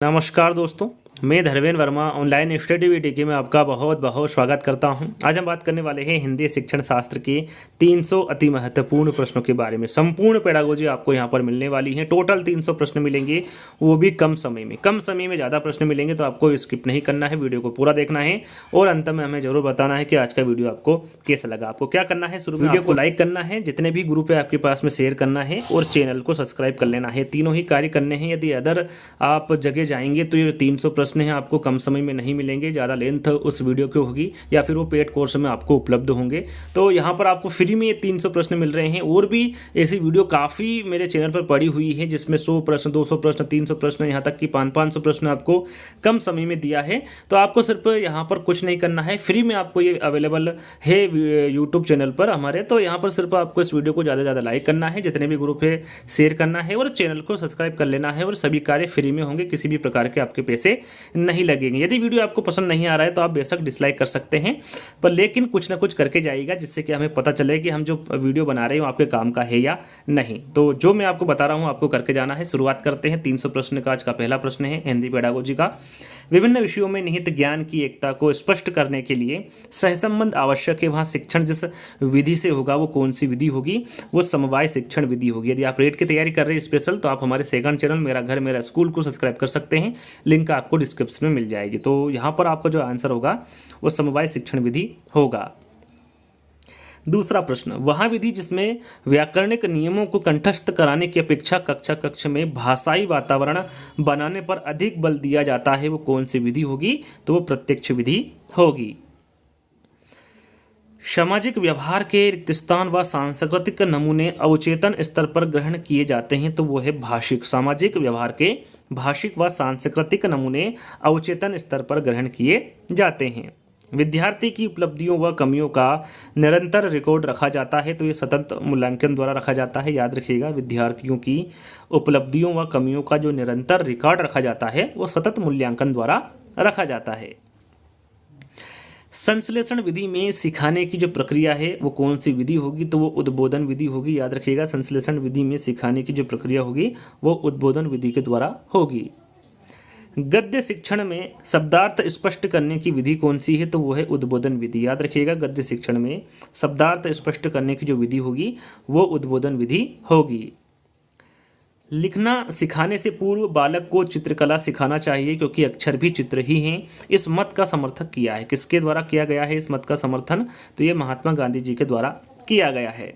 नमस्कार दोस्तों, मैं Dharmendra Verma online study video में आपका बहुत बहुत स्वागत करता हूं। आज हम बात करने वाले हैं हिंदी शिक्षण शास्त्र के 300 अति महत्वपूर्ण प्रश्नों के बारे में। संपूर्ण पेडागोजी आपको यहां पर मिलने वाली है। टोटल 300 प्रश्न मिलेंगे, वो भी कम समय में ज़्यादा प्रश्न मिलेंगे, तो आपको स्किप नहीं करना है, वीडियो को पूरा देखना है और अंत में हमें जरूर बताना है कि आज का वीडियो आपको कैसा लगा। आपको क्या करना है, शुरू में वीडियो को लाइक करना है, जितने भी ग्रुप है आपके पास में शेयर करना है और चैनल को सब्सक्राइब कर लेना है। तीनों ही कार्य करने हैं। यदि अदर आप जगह जाएंगे तो ये 300 प्रश्न हैं आपको कम समय में नहीं मिलेंगे, ज़्यादा लेंथ उस वीडियो की होगी या फिर वो पेड कोर्स में आपको उपलब्ध होंगे। तो यहाँ पर आपको फ्री में ये 300 प्रश्न मिल रहे हैं। और भी ऐसी वीडियो काफ़ी मेरे चैनल पर पड़ी हुई है जिसमें 100 प्रश्न, 200 प्रश्न, 300 प्रश्न, यहाँ तक कि 500 प्रश्न आपको कम समय में दिया है। तो आपको सिर्फ यहाँ पर कुछ नहीं करना है, फ्री में आपको ये अवेलेबल है यूट्यूब चैनल पर हमारे। तो यहाँ पर सिर्फ आपको इस वीडियो को ज़्यादा से ज़्यादा लाइक करना है, जितने भी ग्रुप है शेयर करना है और चैनल को सब्सक्राइब कर लेना है। और सभी कार्य फ्री में होंगे, किसी भी प्रकार के आपके पैसे नहीं लगेंगे। यदि वीडियो आपको पसंद नहीं आ रहा है तो आप बेशक डिसलाइक कर सकते हैं, पर लेकिन कुछ ना कुछ करके जाइएगा, जिससे कि हमें पता चले कि हम जो वीडियो बना रहे हैं आपके काम का है या नहीं। तो जो मैं आपको बता रहा हूं आपको करके जाना है। शुरुआत करते हैं 300 प्रश्न का। आज का पहला प्रश्न है हिंदी पेडागोजी का। विभिन्न विषयों में निहित ज्ञान की एकता को स्पष्ट करने के लिए सहसंबंध आवश्यक है। वहाँ शिक्षण जिस विधि से होगा वो कौन सी विधि होगी? वो समवाय शिक्षण विधि होगी। यदि आप रेट की तैयारी कर रहे हैं स्पेशल, तो आप हमारे सेकंड चैनल मेरा घर मेरा स्कूल को सब्सक्राइब कर सकते हैं, लिंक आपको डिस्क्रिप्शन में मिल जाएगी। तो यहाँ पर आपका जो आंसर होगा वो समवाय शिक्षण विधि होगा। दूसरा प्रश्न, वह विधि जिसमें व्याकरणिक नियमों को कंठस्थ कराने की अपेक्षा कक्षा कक्ष में भाषाई वातावरण बनाने पर अधिक बल दिया जाता है, वो कौन सी विधि होगी? तो वो प्रत्यक्ष विधि होगी। सामाजिक व्यवहार के रिक्त स्थान व सांस्कृतिक नमूने अवचेतन स्तर पर ग्रहण किए जाते हैं, तो वो है भाषिक। सामाजिक व्यवहार के भाषिक व सांस्कृतिक नमूने अवचेतन स्तर पर ग्रहण किए जाते हैं। विद्यार्थी की उपलब्धियों व कमियों का निरंतर रिकॉर्ड रखा जाता है, तो ये सतत मूल्यांकन द्वारा रखा जाता है। याद रखिएगा, विद्यार्थियों की उपलब्धियों व कमियों का जो निरंतर रिकॉर्ड रखा जाता है वो सतत मूल्यांकन द्वारा रखा जाता है। संश्लेषण विधि में सिखाने की जो प्रक्रिया है वो कौन सी विधि होगी? तो वो उद्बोधन विधि होगी। याद रखिएगा, संश्लेषण विधि में सिखाने की जो प्रक्रिया होगी वो उद्बोधन विधि के द्वारा होगी। गद्य शिक्षण में शब्दार्थ स्पष्ट करने की विधि कौन सी है? तो वो है उद्बोधन विधि। याद रखिएगा, गद्य शिक्षण में शब्दार्थ स्पष्ट करने की जो विधि होगी वो उद्बोधन विधि होगी। लिखना सिखाने से पूर्व बालक को चित्रकला सिखाना चाहिए, क्योंकि अक्षर भी चित्र ही हैं। इस मत का समर्थन किया है, किसके द्वारा किया गया है इस मत का समर्थन? तो ये महात्मा गांधी जी के द्वारा किया गया है।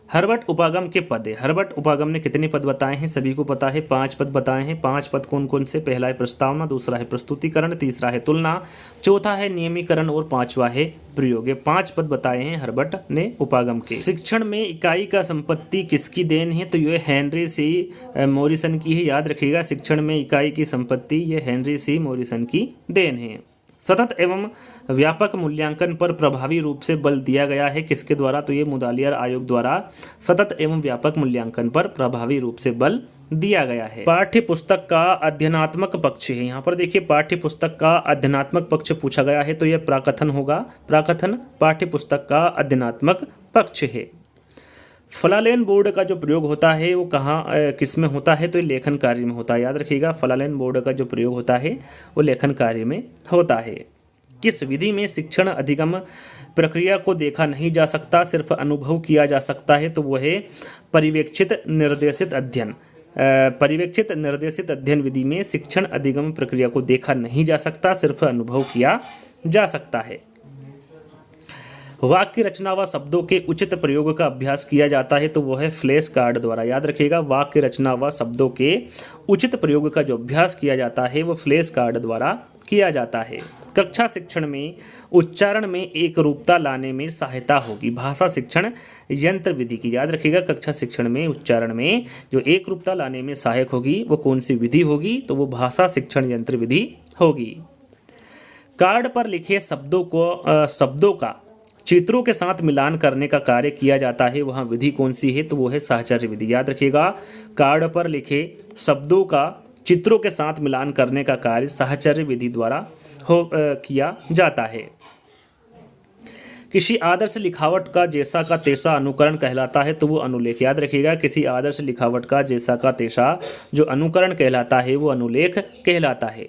हर्बर्ट उपागम के पद है। हर्बर्ट उपागम ने कितने पद बताए हैं? सभी को पता है, 5 पद बताए हैं। 5 पद कौन कौन से? पहला है प्रस्तावना, दूसरा है प्रस्तुतिकरण, तीसरा है तुलना, चौथा है नियमीकरण और 5वां है प्रयोग। ये 5 पद बताए हैं हर्बर्ट ने उपागम के। शिक्षण में इकाई का संपत्ति किसकी देन है? तो ये हेनरी सी मॉरिसन की है। याद रखिएगा, शिक्षण में इकाई की संपत्ति ये हेनरी सी मॉरिसन की देन है। सतत एवं व्यापक मूल्यांकन पर प्रभावी रूप से बल दिया गया है, किसके द्वारा? तो ये मुदालियर आयोग द्वारा सतत एवं व्यापक मूल्यांकन पर प्रभावी रूप से बल दिया गया है। पाठ्य पुस्तक का अध्ययनात्मक पक्ष है। यहाँ पर देखिए, पाठ्य पुस्तक का अध्ययनात्मक पक्ष पूछा गया है, तो यह प्राकथन होगा। प्राकथन पाठ्य पुस्तक का अध्ययनात्मक पक्ष है। फलालेन बोर्ड का जो प्रयोग होता है वो कहाँ किस में होता है? तो ये लेखन कार्य में होता है। याद रखिएगा, फलालेन बोर्ड का जो प्रयोग होता है वो लेखन कार्य में होता है। किस विधि में शिक्षण अधिगम प्रक्रिया को देखा नहीं जा सकता, सिर्फ अनुभव किया जा सकता है? तो वो है पर्यवेक्षित निर्देशित अध्ययन। पर्यवेक्षित निर्देशित अध्ययन विधि में शिक्षण अधिगम प्रक्रिया को देखा नहीं जा सकता, सिर्फ अनुभव किया जा सकता है। वाक्य रचना व शब्दों के उचित प्रयोग का अभ्यास किया जाता है, तो वो है फ्लैश कार्ड द्वारा। याद रखिएगा, वाक्य रचना व शब्दों के उचित प्रयोग का जो अभ्यास किया जाता है वो फ्लैश कार्ड द्वारा किया जाता है। कक्षा शिक्षण में उच्चारण में एक रूपता लाने में सहायता होगी, भाषा शिक्षण यंत्र विधि की। याद रखिएगा, कक्षा शिक्षण में उच्चारण में जो एक रूपता लाने में सहायक होगी वो कौन सी विधि होगी? तो वो भाषा शिक्षण यंत्र विधि होगी। कार्ड पर लिखे शब्दों का चित्रों के साथ मिलान करने का कार्य किया जाता है, वहाँ विधि कौन सी है? तो वो है साहचर्य विधि। याद रखिएगा, कार्ड पर लिखे शब्दों का चित्रों के साथ मिलान करने का कार्य साहचर्य विधि द्वारा किया जाता है। किसी आदर्श लिखावट का जैसा का तैसा अनुकरण कहलाता है तो वो अनुलेख। याद रखिएगा, किसी आदर्श लिखावट का जैसा का तैसा जो अनुकरण कहलाता है वो अनुलेख कहलाता है।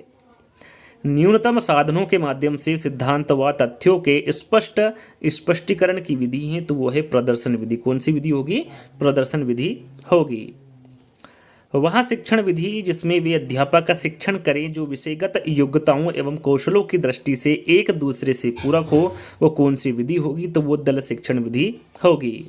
न्यूनतम साधनों के माध्यम से सिद्धांत व तथ्यों के स्पष्ट स्पष्टीकरण की विधि है तो वो है प्रदर्शन विधि। कौन सी विधि होगी? प्रदर्शन विधि होगी। वह शिक्षण विधि जिसमें वे अध्यापक का शिक्षण करें जो विषयगत योग्यताओं एवं कौशलों की दृष्टि से एक दूसरे से पूरक हो, वो कौन सी विधि होगी? तो वो दल शिक्षण विधि होगी।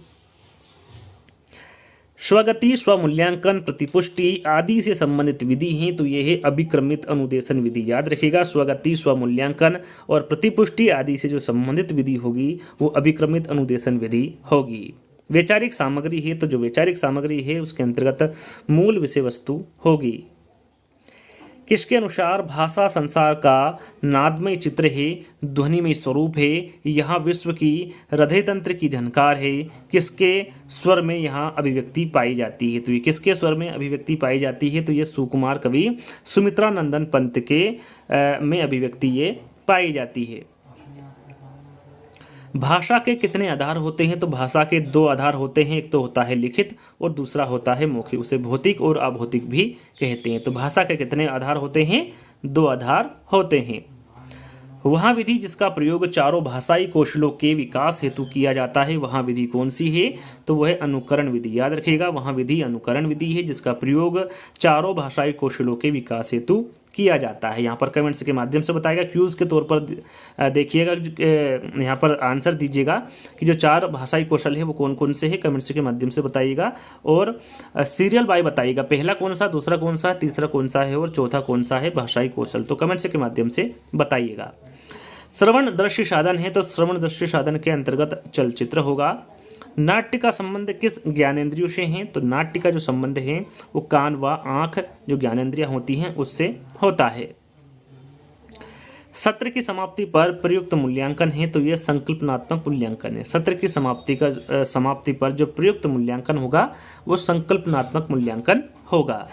स्वगति, स्वमूल्यांकन, प्रतिपुष्टि आदि से संबंधित विधि हैं तो यह है अभिक्रमित अनुदेशन विधि। याद रखिएगा, स्वगति, स्वमूल्यांकन और प्रतिपुष्टि आदि से जो संबंधित विधि होगी वो अभिक्रमित अनुदेशन विधि होगी। वैचारिक सामग्री है तो जो वैचारिक सामग्री है उसके अंतर्गत मूल विषय वस्तु होगी। किसके अनुसार भाषा संसार का नादमय चित्र है, ध्वनिमय स्वरूप है, यहाँ विश्व की हृदय तंत्र की झनकार है, किसके स्वर में यहाँ अभिव्यक्ति पाई जाती है? तो ये किसके स्वर में अभिव्यक्ति पाई जाती है? तो ये सुकुमार कवि सुमित्रा नंदन पंत के में अभिव्यक्ति ये पाई जाती है। भाषा के कितने आधार होते हैं? तो भाषा के दो आधार होते हैं, एक तो होता है लिखित और दूसरा होता है मौखिक। उसे भौतिक और अभौतिक भी कहते हैं। तो भाषा के कितने आधार होते हैं? दो आधार होते हैं। वहाँ विधि जिसका प्रयोग चारों भाषाई कौशलों के विकास हेतु किया जाता है, वहाँ विधि कौन सी है? तो वह है अनुकरण विधि। याद रखिएगा, वहाँ विधि अनुकरण विधि है जिसका प्रयोग चारों भाषाई कौशलों के विकास हेतु किया जाता है। यहाँ पर कमेंट्स के माध्यम से बताएगा, क्यूज़ के तौर पर देखिएगा, यहाँ पर आंसर दीजिएगा कि जो चार भाषाई कौशल है वो कौन कौन से हैं, कमेंट्स के माध्यम से बताइएगा। और सीरियल बाय बताइएगा, पहला कौन सा, दूसरा कौन सा, तीसरा कौन सा है और चौथा कौन सा है भाषाई कौशल। तो कमेंट्स के माध्यम से बताइएगा। श्रवण दृश्य साधन है तो श्रवण दृश्य साधन के अंतर्गत चलचित्र होगा। नाट्य का संबंध किस ज्ञानेंद्रियों से है? तो नाट्य का जो संबंध है वो कान व आँख जो ज्ञानेंद्रियाँ होती हैं उससे होता है। सत्र की समाप्ति पर प्रयुक्त मूल्यांकन है तो ये संकल्पनात्मक मूल्यांकन है। सत्र की समाप्ति पर जो प्रयुक्त मूल्यांकन होगा वो संकल्पनात्मक मूल्यांकन होगा।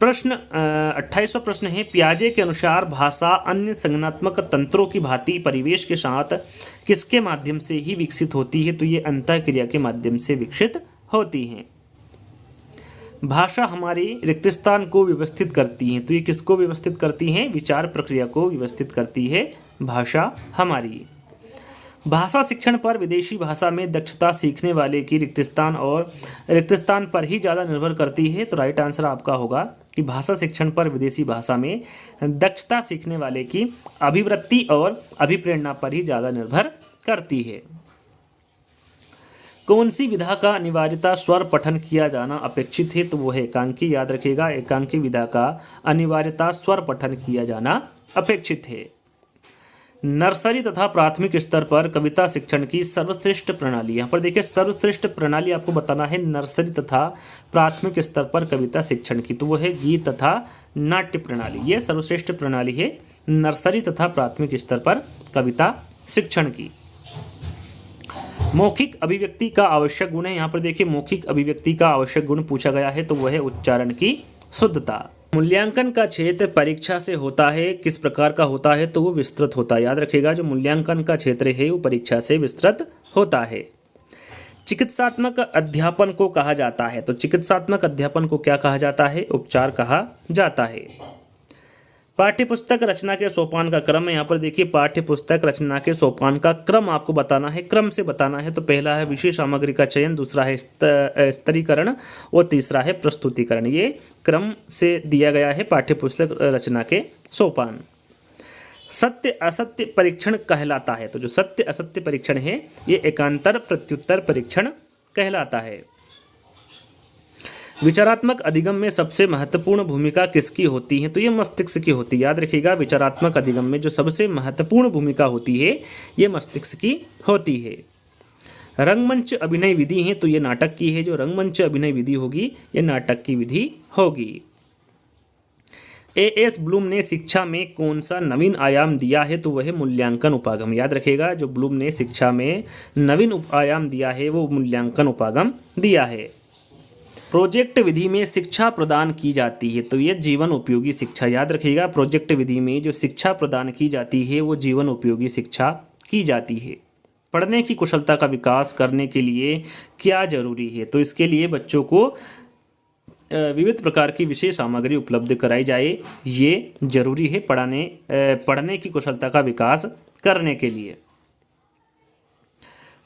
प्रश्न 28वां प्रश्न है, पियाजे के अनुसार भाषा अन्य संज्ञानात्मक तंत्रों की भांति परिवेश के साथ किसके माध्यम से ही विकसित होती है? तो ये अंतःक्रिया के माध्यम से विकसित होती हैं। भाषा हमारी रिक्त स्थान को व्यवस्थित करती है तो ये किसको व्यवस्थित करती हैं? विचार प्रक्रिया को व्यवस्थित करती है भाषा हमारी। भाषा शिक्षण पर विदेशी भाषा में दक्षता सीखने वाले की रिक्त स्थान पर ही ज़्यादा निर्भर करती है। तो राइट आंसर आपका होगा कि भाषा शिक्षण पर विदेशी भाषा में दक्षता सीखने वाले की अभिवृत्ति और अभिप्रेरणा पर ही ज़्यादा निर्भर करती है। कौन सी विधा का अनिवार्यता स्वर पठन किया जाना अपेक्षित है? तो वो है एकांकी। याद रखिएगा, एकांकी विधा का अनिवार्यता स्वर पठन किया जाना अपेक्षित है। नर्सरी तथा प्राथमिक स्तर पर कविता शिक्षण की सर्वश्रेष्ठ प्रणाली, यहाँ पर देखिए सर्वश्रेष्ठ प्रणाली आपको बताना है नर्सरी तथा प्राथमिक स्तर पर कविता शिक्षण की, तो वो है गीत तथा नाट्य प्रणाली। ये सर्वश्रेष्ठ प्रणाली है नर्सरी तथा प्राथमिक स्तर पर कविता शिक्षण की। मौखिक अभिव्यक्ति का आवश्यक गुण है, यहाँ पर देखिए मौखिक अभिव्यक्ति का आवश्यक गुण पूछा गया है तो वह है उच्चारण की शुद्धता। मूल्यांकन का क्षेत्र परीक्षा से होता है, किस प्रकार का होता है? तो वो विस्तृत होता है। याद रखिएगा, जो मूल्यांकन का क्षेत्र है वो परीक्षा से विस्तृत होता है। चिकित्सात्मक अध्यापन को कहा जाता है तो चिकित्सात्मक अध्यापन को क्या कहा जाता है? उपचार कहा जाता है। पाठ्यपुस्तक रचना के सोपान का क्रम है, यहाँ पर देखिए पाठ्यपुस्तक रचना के सोपान का क्रम आपको बताना है, क्रम से बताना है। तो पहला है विषय सामग्री का चयन, दूसरा है स्तरीकरण और तीसरा है प्रस्तुतिकरण। ये क्रम से दिया गया है पाठ्यपुस्तक रचना के सोपान। सत्य असत्य परीक्षण कहलाता है तो जो सत्य असत्य परीक्षण है ये एकांतर प्रत्युत्तर परीक्षण कहलाता है। विचारात्मक अधिगम में सबसे महत्वपूर्ण भूमिका किसकी होती है? तो ये मस्तिष्क की होती है। याद रखिएगा, विचारात्मक अधिगम में जो सबसे महत्वपूर्ण भूमिका होती है ये मस्तिष्क की होती है। रंगमंच अभिनय विधि है तो ये नाटक की है, जो रंगमंच अभिनय विधि होगी ये नाटक की विधि होगी। A.S. ब्लूम ने शिक्षा में कौन सा नवीन आयाम दिया है? तो वह मूल्यांकन उपागम। याद रखिएगा, जो ब्लूम ने शिक्षा में नवीन आयाम दिया है वो मूल्यांकन उपागम दिया है। प्रोजेक्ट विधि में शिक्षा प्रदान की जाती है तो ये जीवन उपयोगी शिक्षा। याद रखिएगा, प्रोजेक्ट विधि में जो शिक्षा प्रदान की जाती है वो जीवन उपयोगी शिक्षा की जाती है। पढ़ने की कुशलता का विकास करने के लिए क्या जरूरी है? तो इसके लिए बच्चों को विविध प्रकार की विशेष सामग्री उपलब्ध कराई जाए, ये जरूरी है पढ़ने की कुशलता का विकास करने के लिए।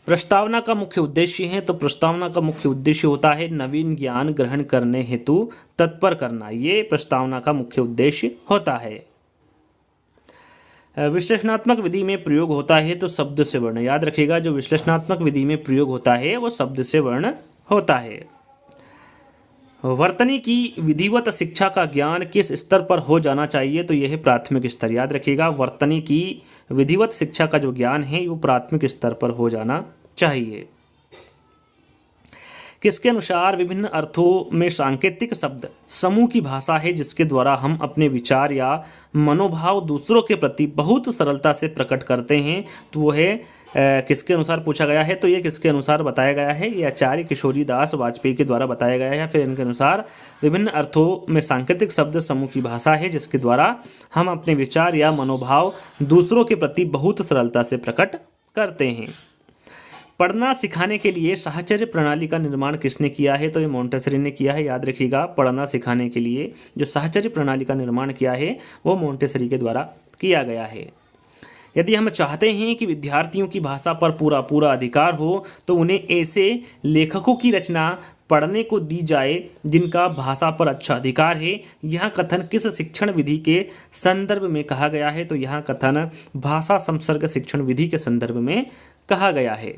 प्रस्तावना का मुख्य उद्देश्य है, तो प्रस्तावना का मुख्य उद्देश्य होता है नवीन ज्ञान ग्रहण करने हेतु तत्पर करना, ये प्रस्तावना का मुख्य उद्देश्य होता है। विश्लेषणात्मक विधि में प्रयोग होता है, तो शब्द से वर्ण, याद रखिएगा जो विश्लेषणात्मक विधि में प्रयोग होता है वो शब्द से वर्ण होता है। वर्तनी की विधिवत शिक्षा का ज्ञान किस स्तर पर हो जाना चाहिए? तो यह है प्राथमिक स्तर, याद रखिएगा वर्तनी की विधिवत शिक्षा का जो ज्ञान है वो प्राथमिक स्तर पर हो जाना चाहिए। किसके अनुसार विभिन्न अर्थों में सांकेतिक शब्द समूह की भाषा है जिसके द्वारा हम अपने विचार या मनोभाव दूसरों के प्रति बहुत सरलता से प्रकट करते हैं? तो वो है किसके अनुसार पूछा गया है? तो ये किसके अनुसार बताया गया है? ये आचार्य किशोरी दास वाजपेयी के द्वारा बताया गया है। फिर इनके अनुसार विभिन्न अर्थों में सांकेतिक शब्द समूह की भाषा है जिसके द्वारा हम अपने विचार या मनोभाव दूसरों के प्रति बहुत सरलता से प्रकट करते हैं। पढ़ना सिखाने के लिए साहचर्य प्रणाली का निर्माण किसने किया है? तो ये मोंटेसरी ने किया है, याद रखिएगा पढ़ना सिखाने के लिए जो साहचर्य प्रणाली का निर्माण किया है वो मोंटेसरी के द्वारा किया गया है। यदि हम चाहते हैं कि विद्यार्थियों की भाषा पर पूरा अधिकार हो तो उन्हें ऐसे लेखकों की रचना पढ़ने को दी जाए जिनका भाषा पर अच्छा अधिकार है। यह कथन किस शिक्षण विधि के संदर्भ में कहा गया है? तो यह कथन भाषा संसर्ग शिक्षण विधि के संदर्भ में कहा गया है।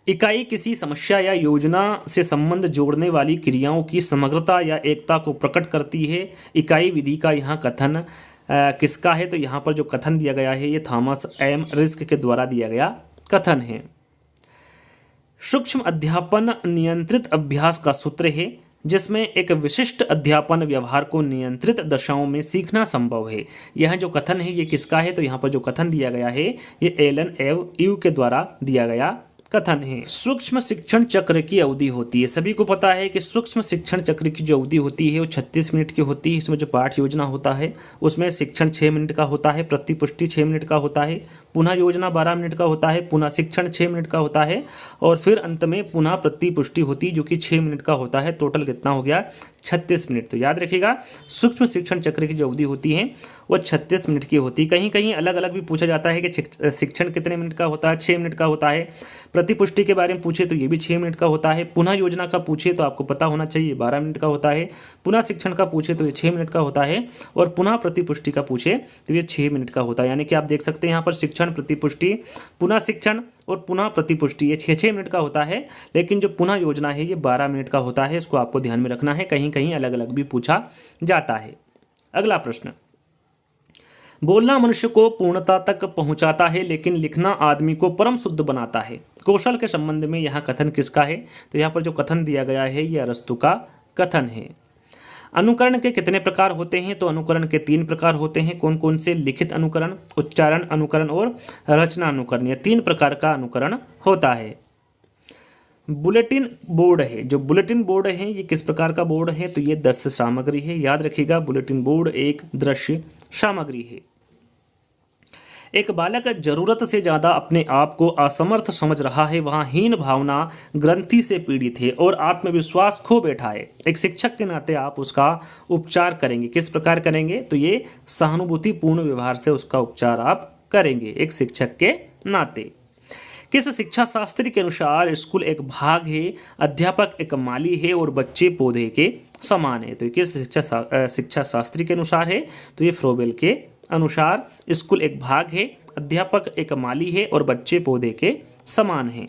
इकाई किसी समस्या या योजना से संबंध जोड़ने वाली क्रियाओं की समग्रता या एकता को प्रकट करती है। इकाई विधि का यहाँ कथन किसका है? तो यहाँ पर जो कथन दिया गया है ये थॉमस एम रिस्क के द्वारा दिया गया कथन है। सूक्ष्म अध्यापन नियंत्रित अभ्यास का सूत्र है जिसमें एक विशिष्ट अध्यापन व्यवहार को नियंत्रित दशाओं में सीखना संभव है। यह जो कथन है ये किसका है? तो यहाँ पर जो कथन दिया गया है ये एलन यू के द्वारा दिया गया कथन है। सूक्ष्म शिक्षण चक्र की अवधि होती है, सभी को पता है कि सूक्ष्म शिक्षण चक्र की जो अवधि होती है वो 36 मिनट की होती है। इसमें जो पाठ योजना होता है उसमें शिक्षण 6 मिनट का होता है, प्रतिपुष्टि 6 मिनट का होता है, पुनः योजना 12 मिनट का होता है, पुनः शिक्षण 6 मिनट का होता है और फिर अंत में पुनः प्रतिपुष्टि होती है जो कि 6 मिनट का होता है। टोटल कितना हो गया? 36 मिनट। तो याद रखिएगा सूक्ष्म शिक्षण चक्र की जो अवधि होती है वो 36 मिनट की होती है। कहीं कहीं अलग अलग भी पूछा जाता है कि शिक्षण कितने मिनट का होता है? 6 मिनट का होता है। प्रतिपुष्टि के बारे में पूछे तो ये भी 6 मिनट का होता है। पुनः योजना का पूछे तो आपको पता होना चाहिए 12 मिनट का होता है। पुनः शिक्षण का पूछे तो ये 6 मिनट का होता है और पुनः प्रतिपुष्टि का पूछे तो ये 6 मिनट का होता है। यानी कि आप देख सकते हैं यहाँ पर शिक्षण, प्रतिपुष्टि, पुनः शिक्षण और पुनः प्रतिपुष्टि ये 6-6 मिनट का होता है, लेकिन जो पुनः योजना है ये 12 मिनट का होता है। इसको आपको ध्यान में रखना है, कहीं कहीं अलग अलग भी पूछा जाता है। अगला प्रश्न, बोलना मनुष्य को पूर्णता तक पहुंचाता है लेकिन लिखना आदमी को परम शुद्ध बनाता है। कौशल के संबंध में यहाँ कथन किसका है? तो यहाँ पर जो कथन दिया गया है ये अरस्तु का कथन है। अनुकरण के कितने प्रकार होते हैं? तो अनुकरण के 3 प्रकार होते हैं। कौन कौन से? लिखित अनुकरण, उच्चारण अनुकरण और रचना अनुकरण। ये 3 प्रकार का अनुकरण होता है। बुलेटिन बोर्ड है, जो बुलेटिन बोर्ड है ये किस प्रकार का बोर्ड है? तो ये दृश्य सामग्री है। याद रखिएगा बुलेटिन बोर्ड एक दृश्य सामग्री है। एक बालक जरूरत से ज्यादा अपने आप को असमर्थ समझ रहा है, वहाँ हीन भावना ग्रंथि से पीड़ित है और आत्मविश्वास खो बैठा है। एक शिक्षक के नाते आप उसका उपचार करेंगे। किस प्रकार करेंगे? तो ये सहानुभूतिपूर्ण व्यवहार से उसका उपचार आप करेंगे एक शिक्षक के नाते। किस शिक्षा शास्त्री के अनुसार स्कूल एक भाग है, अध्यापक एक माली है और बच्चे पौधे के समान है? तो किस शिक्षा शास्त्री के अनुसार है? तो ये फ्रोबेल के अनुसार स्कूल एक भाग है, अध्यापक एक माली है और बच्चे पौधे के समान हैं।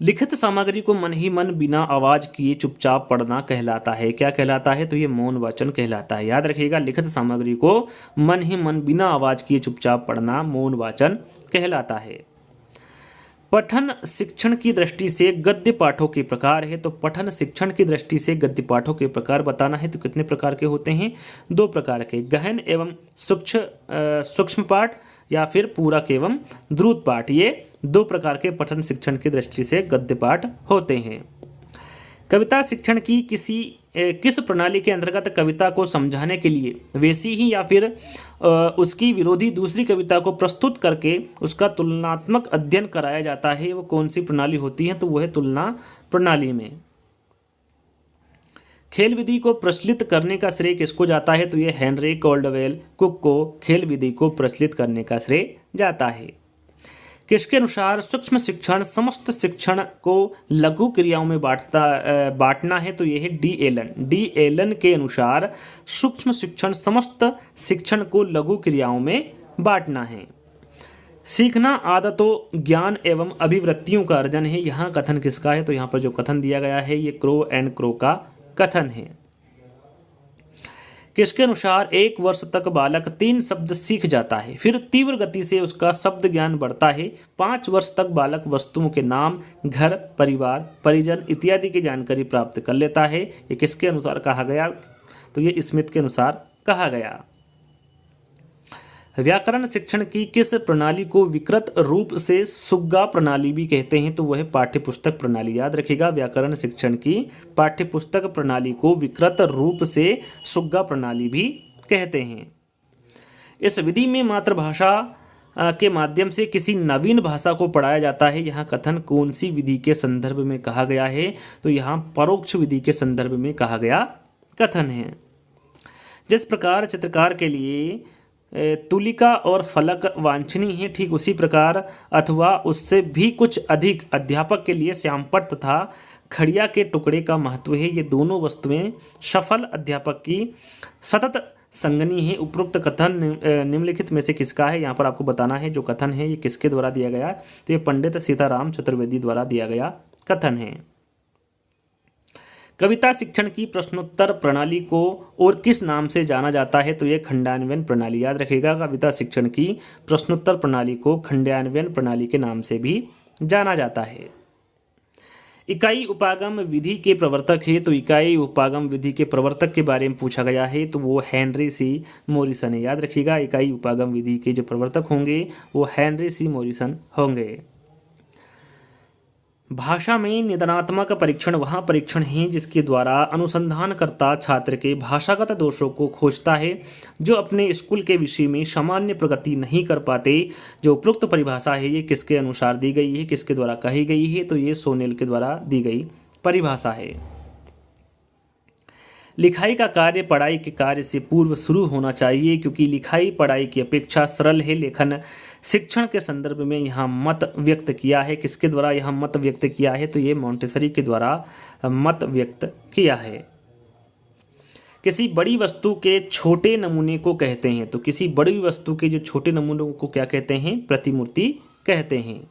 लिखित सामग्री को मन ही मन बिना आवाज किए चुपचाप पढ़ना कहलाता है। क्या कहलाता है? तो ये मौन वाचन कहलाता है। याद रखिएगा लिखित सामग्री को मन ही मन बिना आवाज किए चुपचाप पढ़ना मौन वाचन कहलाता है। पठन शिक्षण की दृष्टि से गद्य पाठों के प्रकार है। तो पठन शिक्षण की दृष्टि से गद्य पाठों के प्रकार बताना है तो कितने प्रकार के होते हैं? 2 प्रकार के, गहन एवं सूक्ष्म पाठ या फिर पूरक एवं द्रुत पाठ। ये 2 प्रकार के पठन शिक्षण की दृष्टि से गद्य पाठ होते हैं। कविता शिक्षण की किस प्रणाली के अंतर्गत कविता को समझाने के लिए वैसी ही या फिर उसकी विरोधी दूसरी कविता को प्रस्तुत करके उसका तुलनात्मक अध्ययन कराया जाता है, वो कौन सी प्रणाली होती है? तो वो है तुलना प्रणाली में। खेल विधि को प्रचलित करने का श्रेय किसको जाता है? तो ये हेनरी कॉल्डवेल कुक को खेल विधि को प्रचलित करने का श्रेय जाता है। किसके अनुसार सूक्ष्म शिक्षण समस्त शिक्षण को लघु क्रियाओं में बांटना है? तो यह है डी एलन के अनुसार सूक्ष्म शिक्षण समस्त शिक्षण को लघु क्रियाओं में बांटना है। सीखना आदतों ज्ञान एवं अभिवृत्तियों का अर्जन है, यहाँ कथन किसका है? तो यहाँ पर जो कथन दिया गया है ये क्रो एंड क्रो का कथन है। किसके अनुसार 1 वर्ष तक बालक 3 शब्द सीख जाता है, फिर तीव्र गति से उसका शब्द ज्ञान बढ़ता है। 5 वर्ष तक बालक वस्तुओं के नाम, घर, परिवार, परिजन इत्यादि की जानकारी प्राप्त कर लेता है। ये किसके अनुसार कहा गया? तो ये स्मिथ के अनुसार कहा गया। व्याकरण शिक्षण की किस प्रणाली को विकृत रूप से सुग्गा प्रणाली भी कहते हैं? तो वह पाठ्यपुस्तक प्रणाली। याद रखिएगा, व्याकरण शिक्षण की पाठ्यपुस्तक प्रणाली को विकृत रूप से सुग्गा प्रणाली भी कहते हैं। इस विधि में मातृभाषा के माध्यम से किसी नवीन भाषा को पढ़ाया जाता है, यहाँ कथन कौन सी विधि के संदर्भ में कहा गया है? तो यहाँ परोक्ष विधि के संदर्भ में कहा गया कथन है। जिस प्रकार चित्रकार के लिए तुलिका और फलक वांछनीय है, ठीक उसी प्रकार अथवा उससे भी कुछ अधिक अध्यापक के लिए श्यामपट्ट तथा खड़िया के टुकड़े का महत्व है। ये दोनों वस्तुएं सफल अध्यापक की सतत संगनी है। उपरोक्त कथन निम्नलिखित में से किसका है? यहाँ पर आपको बताना है जो कथन है ये किसके द्वारा दिया गया है। तो ये पंडित सीताराम चतुर्वेदी द्वारा दिया गया कथन है। कविता शिक्षण की प्रश्नोत्तर प्रणाली को और किस नाम से जाना जाता है? तो यह खंडान्वयन प्रणाली। याद रखिएगा, कविता शिक्षण की प्रश्नोत्तर प्रणाली को खंडान्वयन प्रणाली के नाम से भी जाना जाता है। इकाई उपागम विधि के प्रवर्तक है, तो इकाई उपागम विधि के प्रवर्तक के बारे में पूछा गया है, तो वो हेनरी सी मॉरिसन है। याद रखिएगा, इकाई उपागम विधि के जो प्रवर्तक होंगे वो हेनरी सी मॉरिसन होंगे। भाषा में निदानात्मक परीक्षण वह परीक्षण है जिसके द्वारा अनुसंधानकर्ता छात्र के भाषागत दोषों को खोजता है जो अपने स्कूल के विषय में सामान्य प्रगति नहीं कर पाते। जो उपरोक्त परिभाषा है ये किसके अनुसार दी गई है, किसके द्वारा कही गई है? तो ये सोनेल के द्वारा दी गई परिभाषा है। लिखाई का कार्य पढ़ाई के कार्य से पूर्व शुरू होना चाहिए क्योंकि लिखाई पढ़ाई की अपेक्षा सरल है। लेखन शिक्षण के संदर्भ में यहाँ मत व्यक्त किया है, किसके द्वारा यहाँ मत व्यक्त किया है? तो ये मॉन्टेसरी के द्वारा मत व्यक्त किया है। किसी बड़ी वस्तु के छोटे नमूने को कहते हैं, तो किसी बड़ी वस्तु के जो छोटे नमूनों को क्या कहते हैं? प्रतिमूर्ति कहते हैं।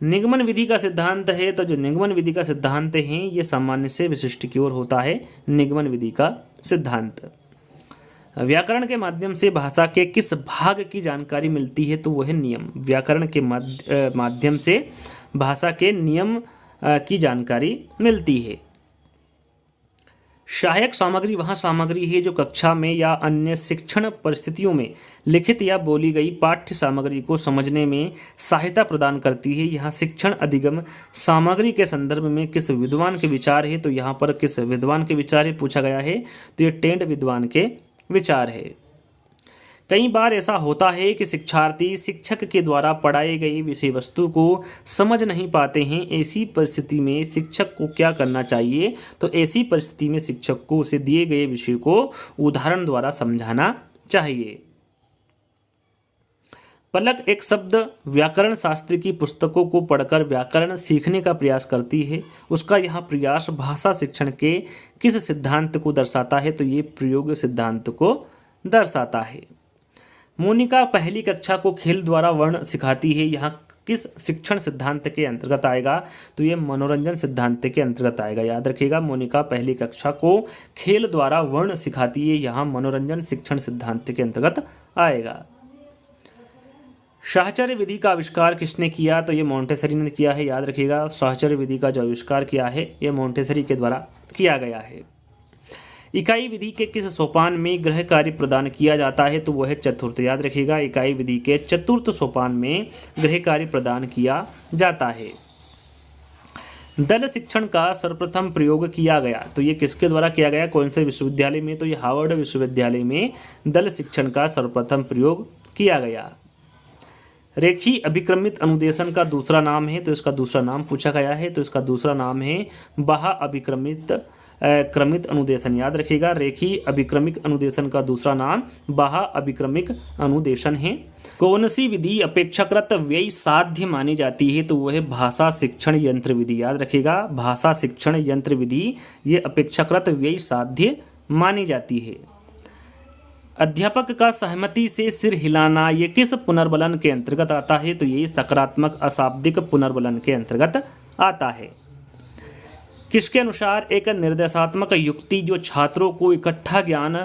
निगमन विधि का सिद्धांत है, तो जो निगमन विधि का सिद्धांत है ये सामान्य से विशिष्ट की ओर होता है निगमन विधि का सिद्धांत। व्याकरण के माध्यम से भाषा के किस भाग की जानकारी मिलती है? तो वह है नियम। व्याकरण के माध्यम से भाषा के नियम की जानकारी मिलती है। सहायक सामग्री वह सामग्री है जो कक्षा में या अन्य शिक्षण परिस्थितियों में लिखित या बोली गई पाठ्य सामग्री को समझने में सहायता प्रदान करती है। यहाँ शिक्षण अधिगम सामग्री के संदर्भ में किस विद्वान के विचार है? तो यहाँ पर किस विद्वान के विचार है पूछा गया है, तो ये टेंड विद्वान के विचार है। कई बार ऐसा होता है कि शिक्षार्थी शिक्षक के द्वारा पढ़ाई गई विषय वस्तु को समझ नहीं पाते हैं। ऐसी परिस्थिति में शिक्षक को क्या करना चाहिए? तो ऐसी परिस्थिति में शिक्षक को उसे दिए गए विषय को उदाहरण द्वारा समझाना चाहिए। पलक एक शब्द व्याकरण शास्त्र की पुस्तकों को पढ़कर व्याकरण सीखने का प्रयास करती है। उसका यह प्रयास भाषा शिक्षण के किस सिद्धांत को दर्शाता है? तो ये प्रयोग सिद्धांत को दर्शाता है। मोनिका पहली कक्षा को खेल द्वारा वर्ण सिखाती है, यहाँ किस शिक्षण सिद्धांत के अंतर्गत आएगा? तो ये मनोरंजन सिद्धांत के अंतर्गत आएगा। याद रखिएगा, मोनिका पहली कक्षा को खेल द्वारा वर्ण सिखाती है, यहाँ मनोरंजन शिक्षण सिद्धांत के अंतर्गत आएगा। साहचर्य विधि का आविष्कार किसने किया? तो ये मॉन्टेसरी ने किया है। याद रखिएगा, साहचर्य विधि का जो आविष्कार किया है ये मॉन्टेसरी के द्वारा किया गया है। इकाई विधि के किस सोपान में गृह कार्य प्रदान किया जाता है? तो वह है चतुर्थ। याद रखिएगा, इकाई विधि के चतुर्थ सोपान में गृह कार्य प्रदान किया जाता है। दल शिक्षण का सर्वप्रथम प्रयोग किया गया, तो ये किसके द्वारा किया गया, कौन से विश्वविद्यालय में, तो ये हार्वर्ड विश्वविद्यालय में दल शिक्षण का सर्वप्रथम प्रयोग किया गया। रेखीय अभिक्रमित अनुदेशन का दूसरा नाम है, तो इसका दूसरा नाम पूछा गया है, तो इसका दूसरा नाम है बाह्य अभिक्रमित क्रमित अनुदेशन। याद रखिएगा, रेखीय अभिक्रमिक अनुदेशन का दूसरा नाम बाह्य अभिक्रमिक अनुदेशन है। कौन सी विधि अपेक्षाकृत व्यय साध्य मानी जाती है, तो वह है भाषा शिक्षण यंत्र विधि। याद रखिएगा, भाषा शिक्षण यंत्र विधि ये अपेक्षाकृत व्यय साध्य मानी जाती है। अध्यापक का सहमति से सिर हिलाना ये किस पुनर्बलन के अंतर्गत आता है, तो ये सकारात्मक अशाब्दिक पुनर्बलन के अंतर्गत आता है। किसके अनुसार एक निर्देशात्मक युक्ति जो छात्रों को इकट्ठा ज्ञान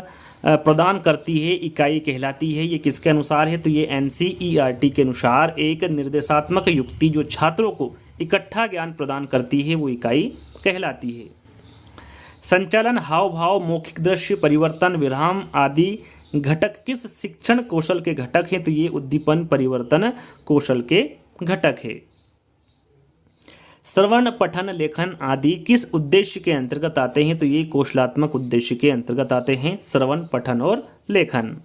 प्रदान करती है इकाई कहलाती है, ये किसके अनुसार है, तो ये NCERT के अनुसार एक निर्देशात्मक युक्ति जो छात्रों को इकट्ठा ज्ञान प्रदान करती है वो इकाई कहलाती है। संचालन, हाव भाव, मौखिक दृश्य परिवर्तन, विराम आदि घटक किस शिक्षण कौशल के घटक हैं, तो ये उद्दीपन परिवर्तन कौशल के घटक है। श्रवण, पठन, लेखन आदि किस उद्देश्य के अंतर्गत आते हैं, तो ये कौशलात्मक उद्देश्य के अंतर्गत आते हैं, श्रवण, पठन और लेखन।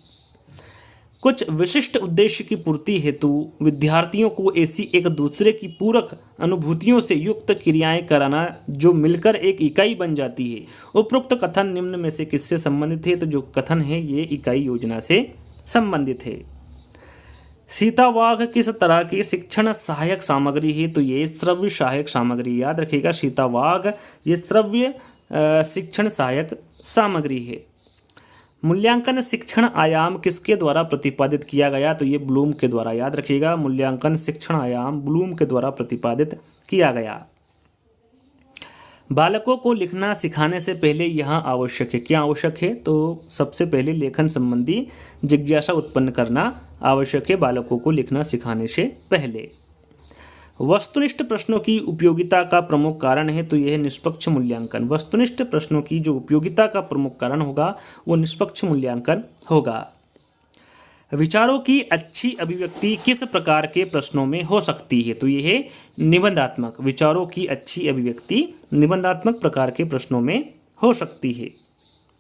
कुछ विशिष्ट उद्देश्य की पूर्ति हेतु विद्यार्थियों को ऐसी एक दूसरे की पूरक अनुभूतियों से युक्त क्रियाएं कराना जो मिलकर एक इकाई बन जाती है। उपरोक्त कथन निम्न में से किससे संबंधित है, तो जो कथन है ये इकाई योजना से संबंधित है। सीतावाघ किस तरह की शिक्षण सहायक सामग्री है, तो ये श्रव्य सहायक सामग्री। याद रखिएगा, सीतावाघ ये श्रव्य शिक्षण सहायक सामग्री है। मूल्यांकन शिक्षण आयाम किसके द्वारा प्रतिपादित किया गया, तो ये ब्लूम के द्वारा। याद रखिएगा, मूल्यांकन शिक्षण आयाम ब्लूम के द्वारा प्रतिपादित किया गया। बालकों को लिखना सिखाने से पहले यहाँ आवश्यक है, क्या आवश्यक है, तो सबसे पहले लेखन संबंधी जिज्ञासा उत्पन्न करना आवश्यक है बालकों को लिखना सिखाने से पहले। वस्तुनिष्ठ प्रश्नों की उपयोगिता का प्रमुख कारण है, तो यह निष्पक्ष मूल्यांकन। वस्तुनिष्ठ प्रश्नों की जो उपयोगिता का प्रमुख कारण होगा वो निष्पक्ष मूल्यांकन होगा। विचारों की अच्छी अभिव्यक्ति किस प्रकार के प्रश्नों में हो सकती है, तो यह है निबंधात्मक। विचारों की अच्छी अभिव्यक्ति निबंधात्मक प्रकार के प्रश्नों में हो सकती है।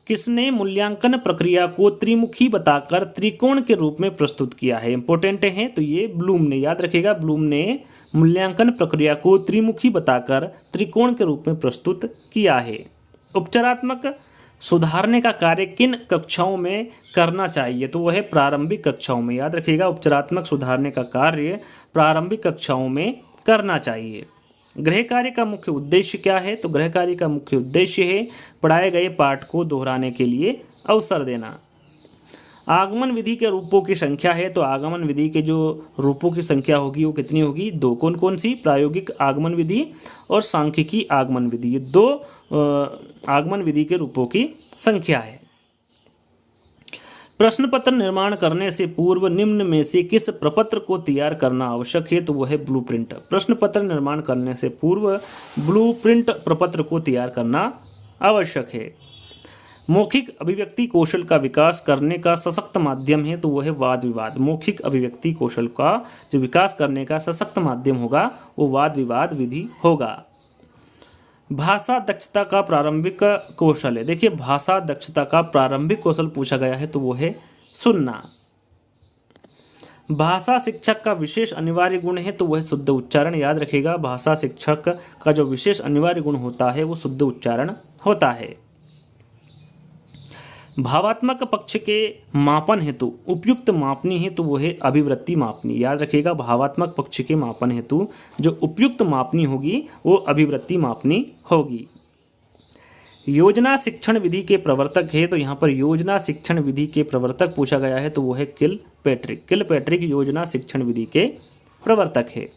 किसने मूल्यांकन प्रक्रिया को त्रिमुखी बताकर त्रिकोण के रूप में प्रस्तुत किया है, इंपॉर्टेंट है, तो ये ब्लूम ने। याद रखिएगा, ब्लूम ने मूल्यांकन प्रक्रिया को त्रिमुखी बताकर त्रिकोण के रूप में प्रस्तुत किया है। उपचारात्मक सुधारने का कार्य किन कक्षाओं में करना चाहिए, तो वह है प्रारंभिक कक्षाओं में। याद रखिएगा, उपचारात्मक सुधारने का कार्य प्रारंभिक कक्षाओं में करना चाहिए। गृह कार्य का मुख्य उद्देश्य क्या है, तो गृह कार्य का मुख्य उद्देश्य है पढ़ाए गए पाठ को दोहराने के लिए अवसर देना। आगमन विधि के रूपों की संख्या है, तो आगमन विधि के जो रूपों की संख्या होगी वो कितनी होगी, दो। कौन कौन सी, प्रायोगिक आगमन विधि और सांख्यिकी आगमन विधि, ये दो आगमन विधि के रूपों की संख्या है। प्रश्न पत्र निर्माण करने से पूर्व निम्न में से किस प्रपत्र को तैयार करना आवश्यक है, तो वह है ब्लूप्रिंट। प्रश्न पत्र निर्माण करने से पूर्व ब्लूप्रिंट प्रपत्र को तैयार करना आवश्यक है। मौखिक अभिव्यक्ति कौशल का विकास करने का सशक्त माध्यम है, तो वह है वाद विवाद। मौखिक अभिव्यक्ति कौशल का जो विकास करने का सशक्त माध्यम होगा वो वाद विवाद विधि होगा। भाषा दक्षता का प्रारंभिक कौशल है, देखिए भाषा दक्षता का प्रारंभिक कौशल पूछा गया है, तो वो है सुनना। भाषा शिक्षक का विशेष अनिवार्य गुण है, तो वह शुद्ध उच्चारण। याद रखिएगा, भाषा शिक्षक का जो विशेष अनिवार्य गुण होता है वो शुद्ध उच्चारण होता है। भावात्मक पक्ष के मापन हेतु उपयुक्त मापनी है, तो वो है अभिवृत्ति मापनी। याद रखिएगा, भावात्मक पक्ष के मापन हेतु जो उपयुक्त मापनी होगी वो अभिवृत्ति मापनी होगी। योजना शिक्षण विधि के प्रवर्तक है, तो यहाँ पर योजना शिक्षण विधि के प्रवर्तक पूछा गया है, तो वो है किलपैट्रिक। किलपैट्रिक योजना शिक्षण विधि के प्रवर्तक है।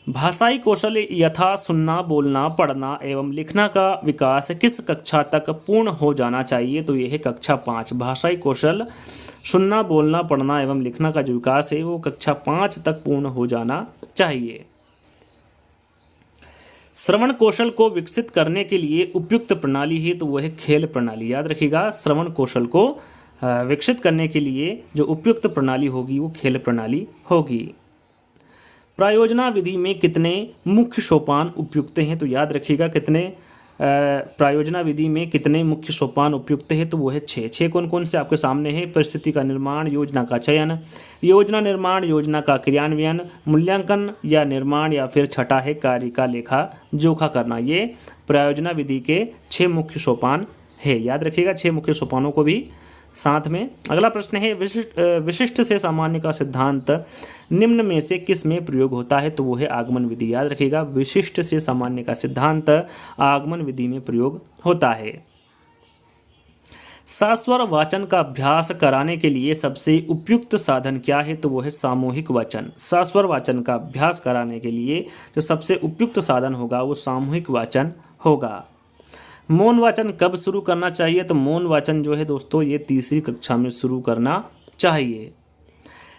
भाषाई कौशल यथा सुनना, बोलना, पढ़ना एवं लिखना का विकास किस कक्षा तक पूर्ण हो जाना चाहिए, तो यह है कक्षा 5। भाषाई कौशल सुनना, बोलना, पढ़ना एवं लिखना का जो विकास है वो कक्षा 5 तक पूर्ण हो जाना चाहिए। श्रवण कौशल को विकसित करने के लिए उपयुक्त प्रणाली है, तो वह है खेल प्रणाली। याद रखिएगा, श्रवण कौशल को विकसित करने के लिए जो उपयुक्त प्रणाली होगी वो खेल प्रणाली होगी। प्रायोजना विधि में कितने मुख्य सोपान उपयुक्त हैं? तो याद रखिएगा कितने प्रायोजना विधि में कितने मुख्य सोपान उपयुक्त है? तो वो है 6। 6 कौन कौन से आपके सामने हैं? परिस्थिति का निर्माण, योजना का चयन, योजना निर्माण, योजना का क्रियान्वयन, मूल्यांकन या निर्माण, या फिर छठा है कार्य का लेखा जोखा करना। ये प्रायोजना विधि के 6 मुख्य सोपान है। याद रखिएगा 6 मुख्य सोपानों को भी साथ में। अगला प्रश्न है विशिष्ट से सामान्य का सिद्धांत निम्न में से किस में प्रयोग होता है? तो वो है आगमन विधि। याद रखिएगा विशिष्ट से सामान्य का सिद्धांत आगमन विधि में प्रयोग होता है। सस्वर वाचन का अभ्यास कराने के लिए सबसे उपयुक्त साधन क्या है? तो वो है सामूहिक वाचन। सस्वर वाचन का अभ्यास कराने के लिए जो सबसे उपयुक्त साधन होगा वो सामूहिक वाचन होगा। मौन वाचन कब शुरू करना चाहिए? तो मौन वाचन जो है दोस्तों ये तीसरी कक्षा में शुरू करना चाहिए।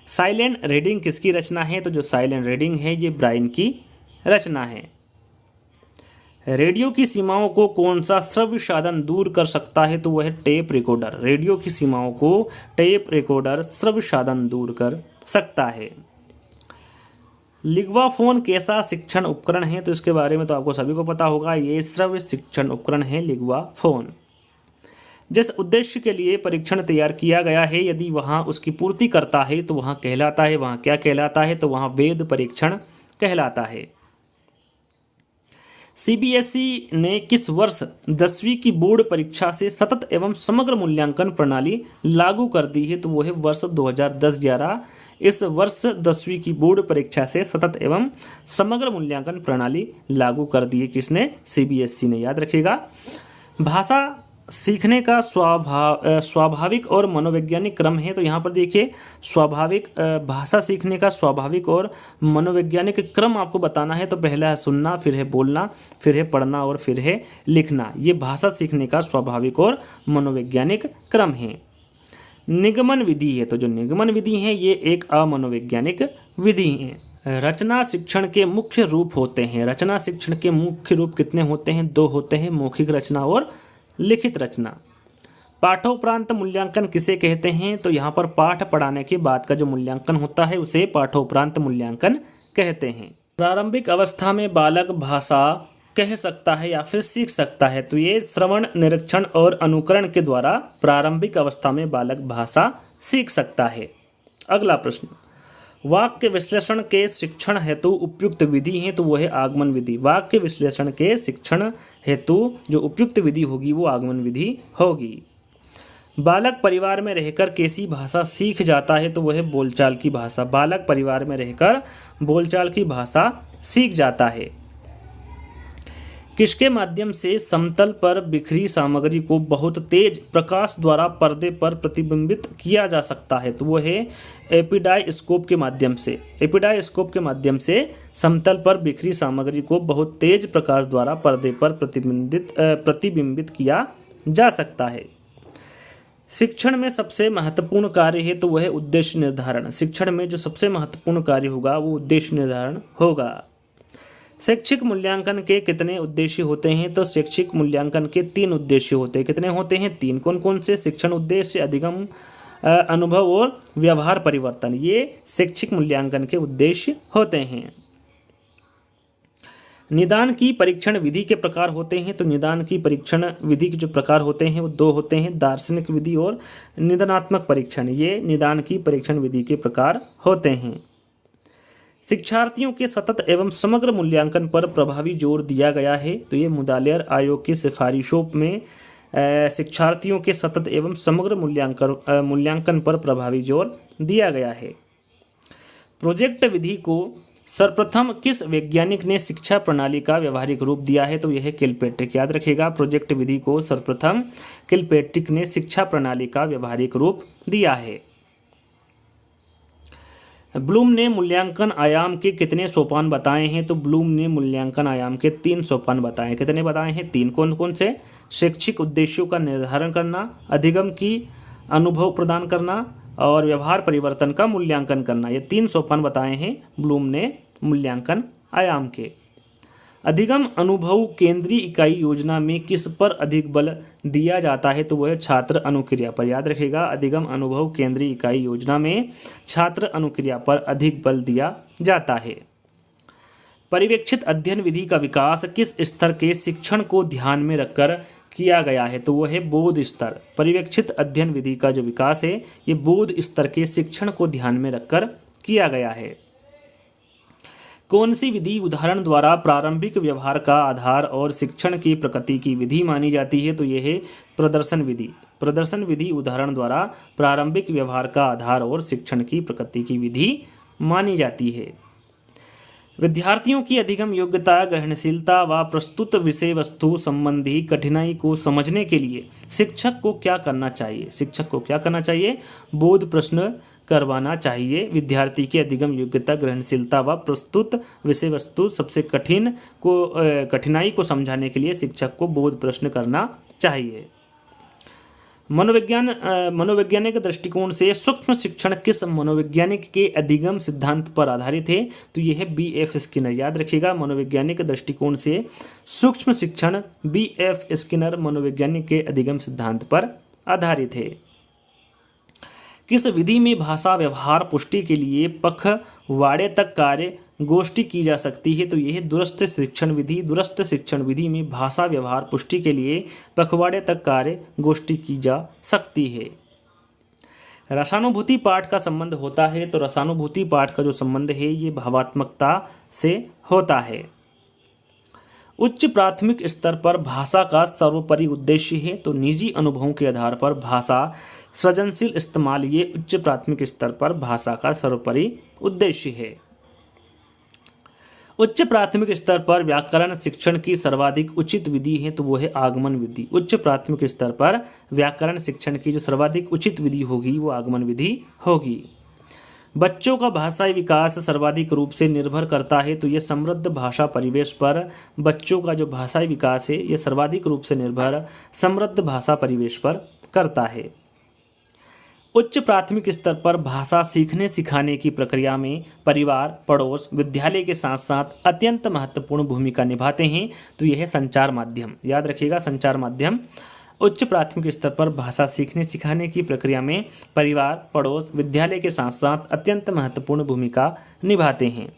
साइलेंट रीडिंग किसकी रचना है? तो जो साइलेंट रीडिंग है ये ब्रायन की रचना है। रेडियो की सीमाओं को कौन सा श्रव्य साधन दूर कर सकता है? तो वह है टेप रिकॉर्डर। रेडियो की सीमाओं को टेप रिकॉर्डर श्रव्य साधन दूर कर सकता है। लिग्वा फोन कैसा शिक्षण उपकरण है? तो इसके बारे में तो आपको सभी को पता होगा, ये श्रव्य शिक्षण उपकरण है लिग्वा फोन। जिस उद्देश्य के लिए परीक्षण तैयार किया गया है यदि वहाँ उसकी पूर्ति करता है तो वहाँ कहलाता है, वहाँ क्या कहलाता है? तो वहाँ वेद परीक्षण कहलाता है। सीबीएसई ने किस वर्ष 10वीं की बोर्ड परीक्षा से सतत एवं समग्र मूल्यांकन प्रणाली लागू कर दी है? तो वो है वर्ष 2010-11। इस वर्ष 10वीं की बोर्ड परीक्षा से सतत एवं समग्र मूल्यांकन प्रणाली लागू कर दी है। किसने? सीबीएसई ने। याद रखिएगा भाषा सीखने का स्वाभाविक और मनोवैज्ञानिक क्रम है। तो यहाँ पर देखिए स्वाभाविक भाषा सीखने का स्वाभाविक और मनोवैज्ञानिक क्रम आपको बताना है। तो पहला है सुनना, फिर है बोलना, फिर है पढ़ना और फिर है लिखना। ये भाषा सीखने का स्वाभाविक और मनोवैज्ञानिक क्रम है। निगमन विधि है, तो जो निगमन विधि है ये एक अमनोवैज्ञानिक विधि है। रचना शिक्षण के मुख्य रूप होते हैं। रचना शिक्षण के मुख्य रूप कितने होते हैं? 2 होते हैं, मौखिक रचना और लिखित रचना। पाठोपरांत मूल्यांकन किसे कहते हैं? तो यहाँ पर पाठ पढ़ाने के बाद का जो मूल्यांकन होता है उसे पाठोपरांत मूल्यांकन कहते हैं। प्रारंभिक अवस्था में बालक भाषा कह सकता है या फिर सीख सकता है? तो ये श्रवण, निरीक्षण और अनुकरण के द्वारा प्रारंभिक अवस्था में बालक भाषा सीख सकता है। अगला प्रश्न, वाक्य विश्लेषण के शिक्षण हेतु उपयुक्त विधि है? तो वो है आगमन विधि। वाक्य विश्लेषण के शिक्षण हेतु जो उपयुक्त विधि होगी वो आगमन विधि होगी। बालक परिवार में रहकर कैसी भाषा सीख जाता है? तो वह है बोलचाल की भाषा। बालक परिवार में रहकर बोलचाल की भाषा सीख जाता है। किसके माध्यम से समतल पर बिखरी सामग्री को बहुत तेज प्रकाश द्वारा पर्दे पर प्रतिबिंबित किया जा सकता है? तो वो है एपिडाइस्कोप के माध्यम से। एपिडाइस्कोप के माध्यम से समतल पर बिखरी सामग्री को बहुत तेज प्रकाश द्वारा पर्दे पर प्रतिबिंबित किया जा सकता है। शिक्षण में सबसे महत्वपूर्ण कार्य है? तो वह है उद्देश्य निर्धारण। शिक्षण में जो सबसे महत्वपूर्ण कार्य होगा वो उद्देश्य निर्धारण होगा। शैक्षिक मूल्यांकन के कितने उद्देश्य होते हैं? तो शैक्षिक मूल्यांकन के 3 उद्देश्य होते हैं। कितने होते हैं? 3। कौन कौन से? शिक्षण उद्देश्य, अधिगम अनुभव और व्यवहार परिवर्तन। ये शैक्षिक मूल्यांकन के उद्देश्य होते हैं। निदान की परीक्षण विधि के प्रकार होते हैं? तो निदान की परीक्षण विधि के जो प्रकार होते हैं वो 2 होते हैं, दार्शनिक विधि और निदानात्मक परीक्षण। ये निदान की परीक्षण विधि के प्रकार होते हैं। शिक्षार्थियों के सतत एवं समग्र मूल्यांकन पर प्रभावी जोर दिया गया है। तो ये मुदालियर आयोग की सिफारिशों में शिक्षार्थियों के सतत एवं समग्र मूल्यांकन पर प्रभावी जोर दिया गया है। प्रोजेक्ट विधि को सर्वप्रथम किस वैज्ञानिक ने शिक्षा प्रणाली का व्यवहारिक रूप दिया है? तो यह है किलपैट्रिक। याद रखिएगा प्रोजेक्ट विधि को सर्वप्रथम किलपैट्रिक ने शिक्षा प्रणाली का व्यवहारिक रूप दिया है। ब्लूम ने मूल्यांकन आयाम के कितने सोपान बताए हैं? तो ब्लूम ने मूल्यांकन आयाम के 3 सोपान बताए। कितने बताए हैं? 3। कौन कौन से? शैक्षिक उद्देश्यों का निर्धारण करना, अधिगम की अनुभव प्रदान करना और व्यवहार परिवर्तन का मूल्यांकन करना। ये 3 सोपान बताए हैं ब्लूम ने मूल्यांकन आयाम के। अधिगम अनुभव केंद्रीय इकाई योजना में किस पर अधिक बल दिया जाता है? तो वह है छात्र अनुक्रिया पर। याद रखिएगा अधिगम अनुभव केंद्रीय इकाई योजना में छात्र अनुक्रिया पर अधिक बल दिया जाता है। पर्यवेक्षित अध्ययन विधि का विकास किस स्तर के शिक्षण को ध्यान में रखकर किया गया है? तो वो है बोध स्तर। पर्यवेक्षित अध्ययन विधि का जो विकास है ये बोध स्तर के शिक्षण को ध्यान में रखकर किया गया है। कौन सी विधि उदाहरण द्वारा प्रारंभिक व्यवहार का आधार और शिक्षण की प्रकृति की विधि मानी जाती है? तो यह है प्रदर्शन विधि। प्रदर्शन विधि उदाहरण द्वारा प्रारंभिक व्यवहार का आधार और शिक्षण की प्रकृति की विधि मानी जाती है। विद्यार्थियों की अधिगम योग्यता, ग्रहणशीलता व प्रस्तुत विषय वस्तु संबंधी कठिनाई को समझने के लिए शिक्षक को क्या करना चाहिए? शिक्षक को क्या करना चाहिए? बोध प्रश्न करवाना चाहिए। विद्यार्थी की अधिगम योग्यता, ग्रहणशीलता व प्रस्तुत विषय वस्तु सबसे कठिनाई को समझाने के लिए शिक्षक को बोध प्रश्न करना चाहिए। मनोवैज्ञानिक दृष्टिकोण से सूक्ष्म शिक्षण किस मनोवैज्ञानिक के अधिगम सिद्धांत पर आधारित है? तो यह है B.F. स्किनर। याद रखिएगा, मनोवैज्ञानिक दृष्टिकोण से सूक्ष्म शिक्षण B.F. स्किनर मनोवैज्ञानिक के अधिगम सिद्धांत पर आधारित है। किस विधि में भाषा व्यवहार पुष्टि के लिए पखवाड़े तक कार्य गोष्ठी की जा सकती है? तो यह दूरस्थ शिक्षण विधि। दूरस्थ शिक्षण विधि में भाषा व्यवहार पुष्टि के लिए पखवाड़े तक कार्य गोष्ठी की जा सकती है। रसानुभूति पाठ का संबंध होता है, तो रसानुभूति पाठ का जो संबंध है ये भावात्मकता से होता है। उच्च प्राथमिक स्तर पर भाषा का सर्वोपरि उद्देश्य है, तो निजी अनुभवों के आधार पर भाषा सृजनशील इस्तेमाल ये उच्च प्राथमिक स्तर पर भाषा का सर्वोपरि उद्देश्य है। उच्च प्राथमिक स्तर पर व्याकरण शिक्षण की सर्वाधिक उचित विधि है, तो वो है आगमन विधि। उच्च प्राथमिक स्तर पर व्याकरण शिक्षण की जो सर्वाधिक उचित विधि होगी वो आगमन विधि होगी। बच्चों का भाषाई विकास सर्वाधिक रूप से निर्भर करता है, तो ये समृद्ध भाषा परिवेश पर बच्चों का जो भाषाई विकास है ये सर्वाधिक रूप से निर्भर समृद्ध भाषा परिवेश पर करता है। उच्च प्राथमिक स्तर पर भाषा सीखने सिखाने की प्रक्रिया में परिवार, पड़ोस, विद्यालय के साथ साथ अत्यंत महत्वपूर्ण भूमिका निभाते हैं, तो यह है संचार माध्यम। याद रखिएगा, संचार माध्यम उच्च प्राथमिक स्तर पर भाषा सीखने सिखाने की प्रक्रिया में परिवार, पड़ोस, विद्यालय के साथ साथ अत्यंत महत्वपूर्ण भूमिका निभाते हैं।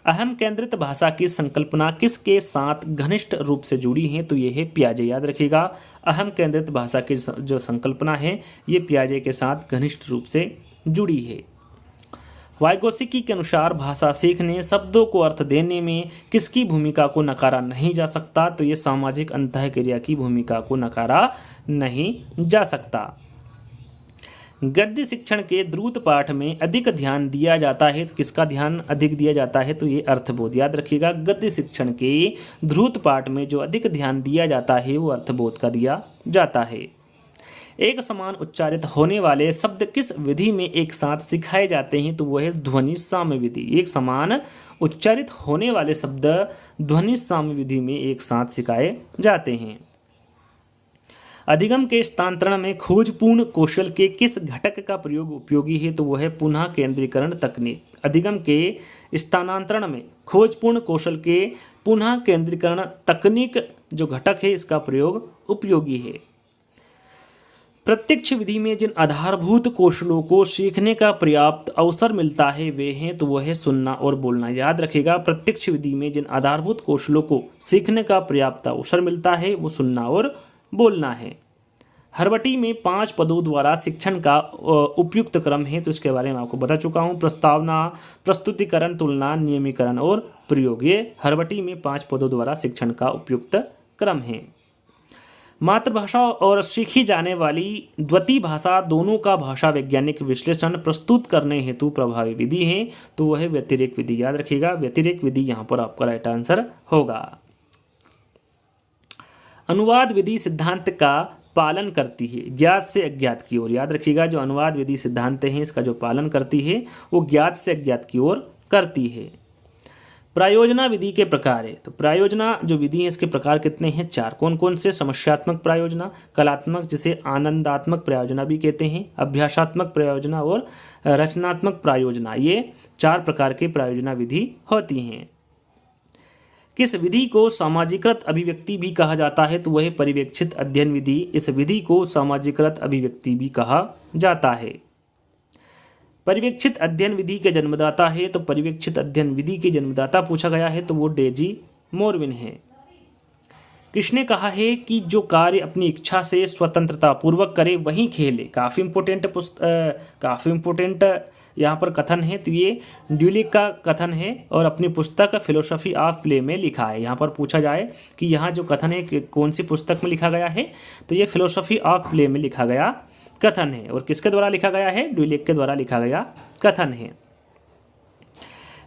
अहम केंद्रित भाषा की संकल्पना किसके साथ घनिष्ठ रूप से जुड़ी है? तो यह है पियाजे। याद रखिएगा, अहम केंद्रित भाषा की जो संकल्पना है ये पियाजे के साथ घनिष्ठ रूप से जुड़ी है। वाइगोत्स्की के अनुसार भाषा सीखने, शब्दों को अर्थ देने में किसकी भूमिका को नकारा नहीं जा सकता? तो ये सामाजिक अंतःक्रिया की भूमिका को नकारा नहीं जा सकता। गद्य शिक्षण के द्रुत पाठ में अधिक ध्यान दिया जाता है, तो किसका ध्यान अधिक दिया जाता है? तो ये अर्थबोध। याद रखिएगा, गद्य शिक्षण के द्रुत पाठ में जो अधिक ध्यान दिया जाता है वो अर्थबोध का दिया जाता है। एक समान उच्चारित होने वाले शब्द किस विधि में एक साथ सिखाए जाते हैं? तो वो है ध्वनि साम्य विधि। एक समान उच्चारित होने वाले शब्द ध्वनि साम्य विधि में एक साथ सिखाए जाते हैं। अधिगम के स्थानांतरण में खोजपूर्ण कौशल के किस घटक का प्रयोग उपयोगी है? तो वह है पुनः केंद्रीकरण तकनीक। अधिगम के स्थानांतरण में खोजपूर्ण कौशल के पुनः केंद्रीकरण तकनीक जो घटक है इसका प्रयोग उपयोगी है। प्रत्यक्ष विधि में जिन आधारभूत कौशलों को सीखने का पर्याप्त अवसर मिलता है वे हैं, तो वह है सुनना और बोलना। याद रखिएगा, प्रत्यक्ष विधि में जिन आधारभूत कौशलों को सीखने का पर्याप्त अवसर मिलता है वो सुनना और बोलना है। हरवटी में 5 पदों द्वारा शिक्षण का उपयुक्त क्रम है, तो इसके बारे में आपको बता चुका हूँ। प्रस्तावना, प्रस्तुतिकरण, तुलना, नियमीकरण और प्रयोग, ये हरवटी में 5 पदों द्वारा शिक्षण का उपयुक्त क्रम है। मातृभाषा और सीखी जाने वाली द्वितीय भाषा दोनों का भाषा वैज्ञानिक विश्लेषण प्रस्तुत करने हेतु प्रभावी विधि है, तो वह है व्यतिरेक विधि। याद रखिएगा, व्यतिरेक विधि यहाँ पर आपका राइट आंसर होगा। अनुवाद विधि सिद्धांत का पालन करती है ज्ञात से अज्ञात की ओर। याद रखिएगा, जो अनुवाद विधि सिद्धांत है इसका जो पालन करती है वो ज्ञात से अज्ञात की ओर करती है। प्रायोजना विधि के प्रकार है, तो प्रायोजना जो विधि है इसके प्रकार कितने हैं? 4। कौन कौन से? समस्यात्मक प्रायोजना, कलात्मक जिसे आनंदात्मक प्रायोजना भी कहते हैं, अभ्यासात्मक प्रायोजना और रचनात्मक प्रायोजना, ये 4 प्रकार के प्रायोजना विधि होती हैं। किस विधि को सामाजिकृत अभिव्यक्ति भी कहा जाता है? तो वह पर्यवेक्षित अध्ययन विधि। इस विधि को सामाजिकृत अभिव्यक्ति भी कहा जाता है। पर्यवेक्षित अध्ययन विधि के जन्मदाता है, तो पर्यवेक्षित अध्ययन विधि के जन्मदाता पूछा गया है तो वो डेजी मोरविन है। किसने कहा है कि जो कार्य अपनी इच्छा से स्वतंत्रता पूर्वक करे वही खेले? काफ़ी इंपॉर्टेंट यहाँ पर कथन है, तो ये ड्यूलिक का कथन है और अपनी पुस्तक फिलोसफी ऑफ प्ले में लिखा है। यहाँ पर पूछा जाए कि यहाँ जो कथन है कि कौन सी पुस्तक में लिखा गया है, तो ये फिलोसफी ऑफ प्ले में लिखा गया कथन है। और किसके द्वारा लिखा गया है? ड्यूलिक के द्वारा लिखा गया कथन है।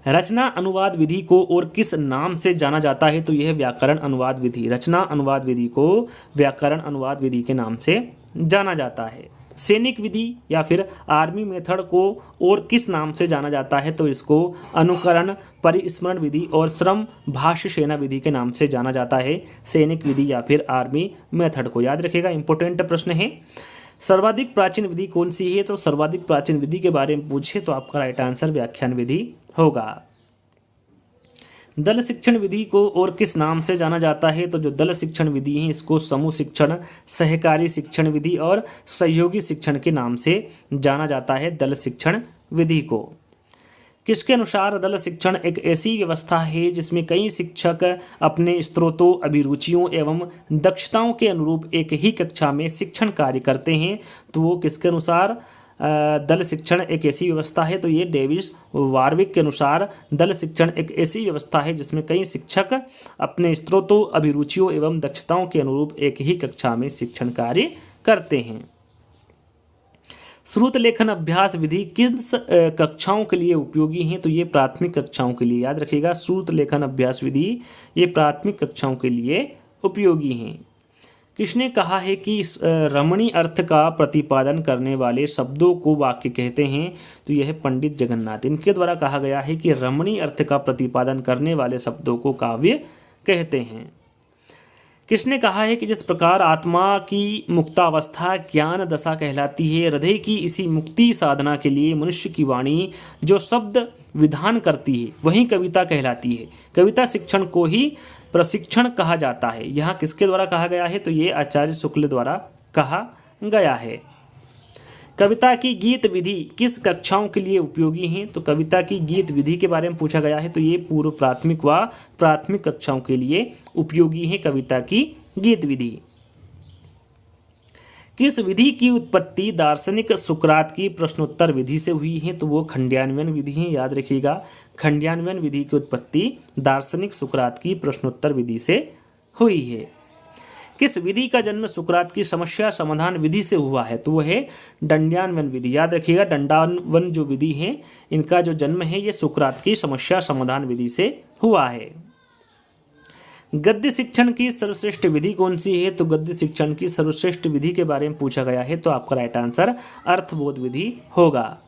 रचना अनुवाद विधि को और किस नाम से जाना जाता है? तो यह व्याकरण अनुवाद विधि। रचना अनुवाद विधि को व्याकरण अनुवाद विधि के नाम से जाना जाता है। सैनिक विधि या फिर आर्मी मेथड को और किस नाम से जाना जाता है? तो इसको अनुकरण, परिस्मरण विधि और श्रम भाष्य सेना विधि के नाम से जाना जाता है। सैनिक विधि या फिर आर्मी मेथड को याद रखिएगा, इंपॉर्टेंट प्रश्न है। सर्वाधिक प्राचीन विधि कौन सी है? तो सर्वाधिक प्राचीन विधि के बारे में पूछे तो आपका राइट आंसर व्याख्यान विधि होगा। दल शिक्षण विधि को और किस नाम से जाना जाता है? तो जो दल शिक्षण विधि है इसको समूह शिक्षण, सहकारी शिक्षण विधि और सहयोगी शिक्षण के नाम से जाना जाता है दल शिक्षण विधि को। किसके अनुसार दल शिक्षण एक ऐसी व्यवस्था है जिसमें कई शिक्षक अपने स्रोतों, अभिरुचियों एवं दक्षताओं के अनुरूप एक ही कक्षा में शिक्षण कार्य करते हैं? तो वो किसके अनुसार दल शिक्षण एक ऐसी व्यवस्था है? तो ये डेविस वार्विक के अनुसार दल शिक्षण एक ऐसी व्यवस्था है जिसमें कई शिक्षक अपने स्रोतों, अभिरुचियों एवं दक्षताओं के अनुरूप एक ही कक्षा में शिक्षण कार्य करते हैं। श्रुत लेखन अभ्यास विधि किस कक्षाओं के लिए उपयोगी है? तो ये प्राथमिक कक्षाओं के लिए, याद रखिएगा। श्रुत लेखन अभ्यास विधि ये प्राथमिक कक्षाओं के लिए उपयोगी हैं। किसने कहा है कि रमणीय अर्थ का प्रतिपादन करने वाले शब्दों को वाक्य कहते हैं? तो यह पंडित जगन्नाथ, इनके द्वारा कहा गया है कि रमणीय अर्थ का प्रतिपादन करने वाले शब्दों को काव्य कहते हैं। किसने कहा है कि जिस प्रकार आत्मा की मुक्तावस्था ज्ञान दशा कहलाती है, हृदय की इसी मुक्ति साधना के लिए मनुष्य की वाणी जो शब्द विधान करती है वही कविता कहलाती है। कविता शिक्षण को ही प्रशिक्षण कहा जाता है। यहाँ किसके द्वारा कहा गया है? तो ये आचार्य शुक्ल द्वारा कहा गया है। कविता की गीत विधि किस कक्षाओं के लिए उपयोगी है? तो कविता की गीत विधि के बारे में पूछा गया है, तो ये पूर्व प्राथमिक व प्राथमिक कक्षाओं के लिए उपयोगी है कविता की गीत विधि। किस विधि की उत्पत्ति दार्शनिक सुकरात की प्रश्नोत्तर विधि से हुई है? तो वो खंड्यान्वयन विधि है, याद रखिएगा। खंड्यान्वयन विधि की उत्पत्ति दार्शनिक सुकरात की प्रश्नोत्तर विधि से हुई है। किस विधि का जन्म सुकरात की समस्या समाधान विधि से हुआ है? तो वह है दंड्यान्वयन विधि, याद रखिएगा। दंडान्वयन जो विधि है इनका जो जन्म है ये सुकरात की समस्या समाधान विधि से हुआ है। गद्य शिक्षण की सर्वश्रेष्ठ विधि कौन सी है? तो गद्य शिक्षण की सर्वश्रेष्ठ विधि के बारे में पूछा गया है, तो आपका राइट आंसर अर्थबोध विधि होगा।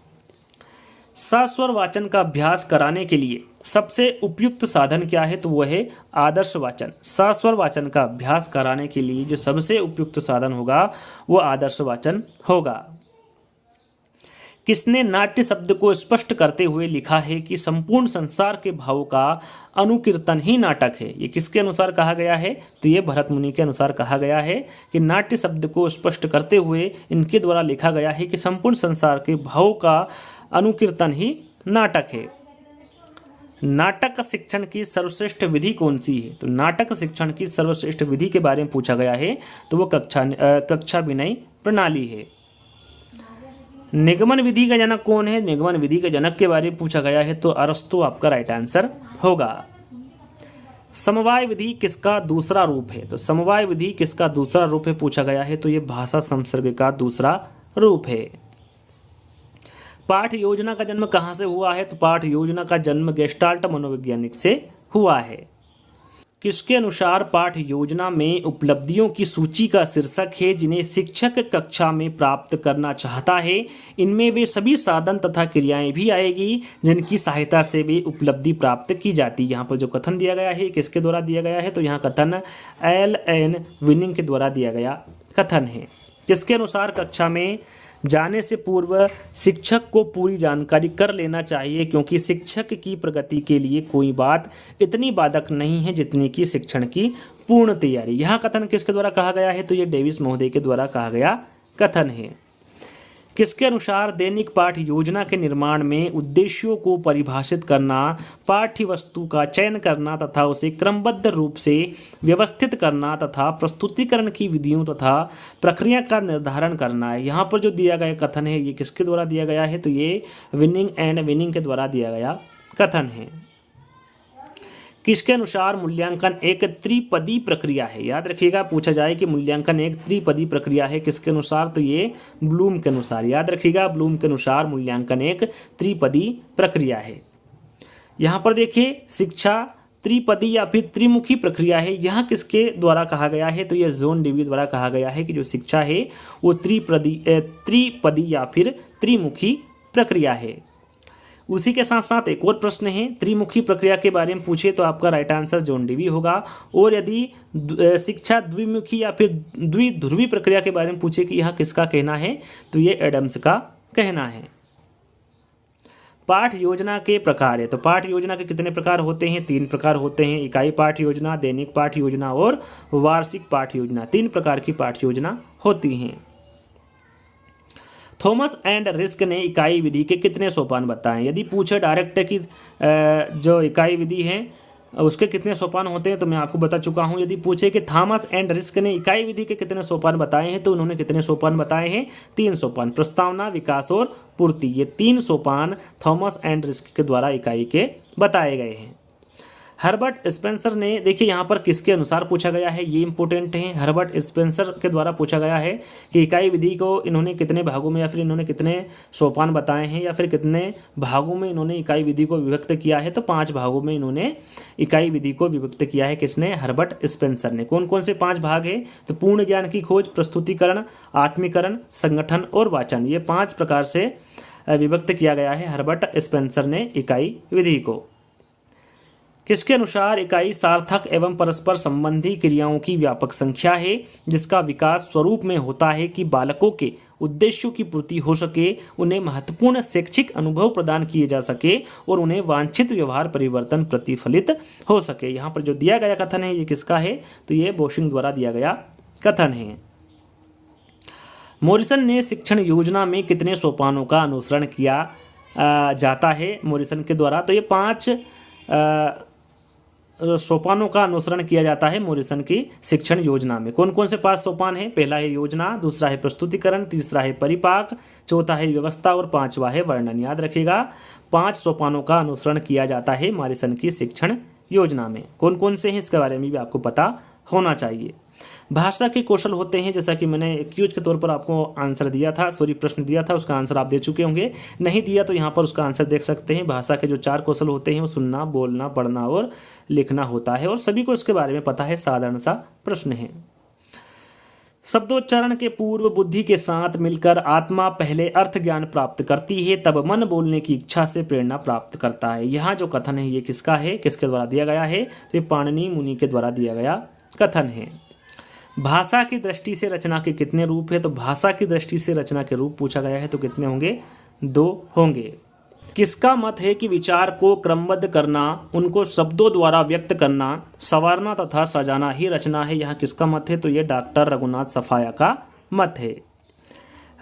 सस्वर वाचन का अभ्यास कराने के लिए सबसे उपयुक्त साधन क्या है? तो वह है आदर्श वाचन। सस्वर वाचन का अभ्यास कराने के लिए जो सबसे उपयुक्त साधन होगा वो आदर्श वाचन होगा। किसने नाट्य शब्द को स्पष्ट करते हुए लिखा है कि संपूर्ण संसार के भावों का अनुकीर्तन ही नाटक है? ये किसके अनुसार कहा गया है? तो ये भरत मुनि के अनुसार कहा गया है कि नाट्य शब्द को स्पष्ट करते हुए इनके द्वारा लिखा गया है कि संपूर्ण संसार के भावों का अनुकीर्तन ही नाटक है। नाटक शिक्षण की सर्वश्रेष्ठ विधि कौन सी है? तो नाटक शिक्षण की सर्वश्रेष्ठ विधि के बारे में पूछा गया है, तो वो कक्षा विनय प्रणाली है। निगमन विधि का जनक कौन है? निगमन विधि के जनक के बारे में पूछा गया है, तो अरस्तु आपका राइट आंसर होगा। समवाय विधि किसका दूसरा रूप है? तो समवाय विधि किसका दूसरा रूप है पूछा गया है, तो ये भाषा संसर्ग का दूसरा रूप है। पाठ योजना का जन्म कहाँ से हुआ है? तो पाठ योजना का जन्म गेस्टाल्ट मनोवैज्ञानिक से हुआ है। किसके अनुसार पाठ योजना में उपलब्धियों की सूची का शीर्षक है जिन्हें शिक्षक कक्षा में प्राप्त करना चाहता है? इनमें वे सभी साधन तथा क्रियाएं भी आएगी जिनकी सहायता से वे उपलब्धि प्राप्त की जाती है। यहाँ पर जो कथन दिया गया है किसके द्वारा दिया गया है? तो यहाँ कथन एल.एन. विनिंग के द्वारा दिया गया कथन है। किसके अनुसार कक्षा में जाने से पूर्व शिक्षक को पूरी जानकारी कर लेना चाहिए, क्योंकि शिक्षक की प्रगति के लिए कोई बात इतनी बाधक नहीं है जितनी कि शिक्षण की पूर्ण तैयारी। यह कथन किसके द्वारा कहा गया है? तो ये डेविस महोदय के द्वारा कहा गया कथन है। किसके अनुसार दैनिक पाठ योजना के निर्माण में उद्देश्यों को परिभाषित करना, पाठ्य वस्तु का चयन करना तथा उसे क्रमबद्ध रूप से व्यवस्थित करना तथा प्रस्तुतिकरण की विधियों तथा प्रक्रिया का निर्धारण करना है। यहाँ पर जो दिया गया कथन है ये किसके द्वारा दिया गया है, तो ये विनिंग एंड विनिंग के द्वारा दिया गया कथन है। किसके अनुसार मूल्यांकन एक त्रिपदी प्रक्रिया है। याद रखिएगा, पूछा जाए कि मूल्यांकन एक त्रिपदी प्रक्रिया है किसके अनुसार, तो ये ब्लूम के अनुसार। याद रखिएगा, ब्लूम के अनुसार मूल्यांकन एक त्रिपदी प्रक्रिया है। यहाँ पर देखिए, शिक्षा त्रिपदी या फिर त्रिमुखी प्रक्रिया है। यहाँ किसके द्वारा कहा गया है, तो यह जॉन डेवी द्वारा कहा गया है कि जो शिक्षा है वो त्रिपदी या फिर त्रिमुखी प्रक्रिया है। उसी के साथ साथ एक और प्रश्न है, त्रिमुखी प्रक्रिया के बारे में पूछे तो आपका राइट आंसर जॉन डेवी होगा। और यदि शिक्षा द्विमुखी या फिर द्विध्रुवी प्रक्रिया के बारे में पूछे कि यहाँ किसका कहना है, तो ये एडम्स का कहना है। पाठ योजना के प्रकार है, तो पाठ योजना के कितने प्रकार होते हैं, 3 प्रकार होते हैं। इकाई पाठ योजना, दैनिक पाठ योजना और वार्षिक पाठ योजना। 3 प्रकार की पाठ योजना होती हैं। थॉमस एंड रिस्क ने इकाई विधि के कितने सोपान बताएं। यदि पूछे डायरेक्ट कि जो इकाई विधि है उसके कितने सोपान होते हैं, तो मैं आपको बता चुका हूं। यदि पूछे कि थॉमस एंड रिस्क ने इकाई विधि के कितने सोपान बताए हैं, तो उन्होंने कितने सोपान बताए हैं, 3 सोपान। प्रस्तावना, विकास और पूर्ति, ये 3 सोपान थॉमस एंड रिस्क के द्वारा इकाई के बताए गए हैं। हर्बर्ट स्पेंसर ने, देखिए यहाँ पर किसके अनुसार पूछा गया है, ये इंपॉर्टेंट है। हर्बर्ट स्पेंसर के द्वारा पूछा गया है कि इकाई विधि को इन्होंने कितने भागों में या फिर इन्होंने कितने सोपान बताए हैं या फिर कितने भागों में इन्होंने इकाई विधि को विभक्त किया है, तो 5 भागों में इन्होंने इकाई विधि को विभक्त किया है। किसने, हर्बर्ट स्पेंसर ने। कौन कौन से 5 भाग है, तो पूर्ण ज्ञान की खोज, प्रस्तुतिकरण, आत्मीकरण, संगठन और वाचन। ये 5 प्रकार से विभक्त किया गया है हर्बर्ट स्पेंसर ने इकाई विधि को। किसके अनुसार इकाई सार्थक एवं परस्पर संबंधी क्रियाओं की व्यापक संख्या है, जिसका विकास स्वरूप में होता है कि बालकों के उद्देश्यों की पूर्ति हो सके, उन्हें महत्वपूर्ण शैक्षिक अनुभव प्रदान किए जा सके और उन्हें वांछित व्यवहार परिवर्तन प्रतिफलित हो सके। यहाँ पर जो दिया गया कथन है ये किसका है, तो ये बोशिंग द्वारा दिया गया कथन है। मॉरिसन ने शिक्षण योजना में कितने सोपानों का अनुसरण किया जाता है मॉरिसन के द्वारा, तो ये 5 सोपानों का अनुसरण किया जाता है मॉरिसन की शिक्षण योजना में। कौन कौन से 5 सोपान हैं, पहला है योजना, दूसरा है प्रस्तुतिकरण, तीसरा है परिपाक, चौथा है व्यवस्था और 5वां है वर्णन। याद रखिएगा, 5 सोपानों का अनुसरण किया जाता है मॉरिसन की शिक्षण योजना में। कौन कौन से हैं इसके बारे में भी आपको पता होना चाहिए। भाषा के कौशल होते हैं, जैसा कि मैंने क्यूज के तौर पर आपको आंसर दिया था, प्रश्न दिया था, उसका आंसर आप दे चुके होंगे। नहीं दिया तो यहाँ पर उसका आंसर देख सकते हैं। भाषा के जो 4 कौशल होते हैं वो सुनना, बोलना, पढ़ना और लिखना होता है और सभी को इसके बारे में पता है, साधारण सा प्रश्न है। शब्दोच्चारण के पूर्व बुद्धि के साथ मिलकर आत्मा पहले अर्थ ज्ञान प्राप्त करती है, तब मन बोलने की इच्छा से प्रेरणा प्राप्त करता है। यहाँ जो कथन है ये किसका है, किसके द्वारा दिया गया है, तो ये पाणिनि मुनि के द्वारा दिया गया कथन है। भाषा की दृष्टि से रचना के कितने रूप है, तो भाषा की दृष्टि से रचना के रूप पूछा गया है, तो कितने होंगे, 2 होंगे। किसका मत है कि विचार को क्रमबद्ध करना, उनको शब्दों द्वारा व्यक्त करना, संवारना तथा सजाना ही रचना है। यहाँ किसका मत है, तो ये डॉक्टर रघुनाथ सफाया का मत है।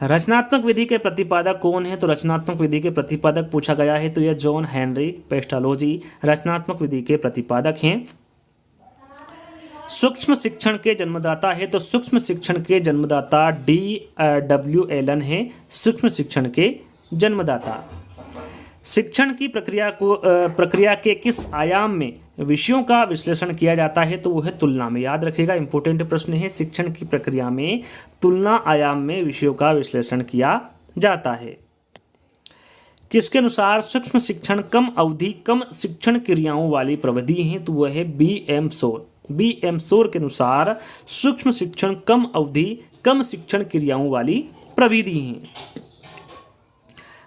रचनात्मक विधि के प्रतिपादक कौन है, तो रचनात्मक विधि के प्रतिपादक पूछा गया है, तो यह जॉन हेनरी पेस्टालोजी रचनात्मक विधि के प्रतिपादक हैं। सूक्ष्म शिक्षण के जन्मदाता है, तो सूक्ष्म शिक्षण के जन्मदाता D.W. एलन है, सूक्ष्म शिक्षण के जन्मदाता। शिक्षण की प्रक्रिया के किस आयाम में विषयों का विश्लेषण किया जाता है, तो वो है तुलना में। याद रखिएगा, इंपॉर्टेंट प्रश्न है। शिक्षण की प्रक्रिया में तुलना आयाम में विषयों का विश्लेषण किया जाता है। किसके अनुसार सूक्ष्म शिक्षण कम अवधि कम शिक्षण क्रियाओं वाली प्रविधि है, तो वह है B.M. शोर। B.M. शोर के अनुसार सूक्ष्म शिक्षण कम अवधि कम शिक्षण क्रियाओं वाली प्रविधि है।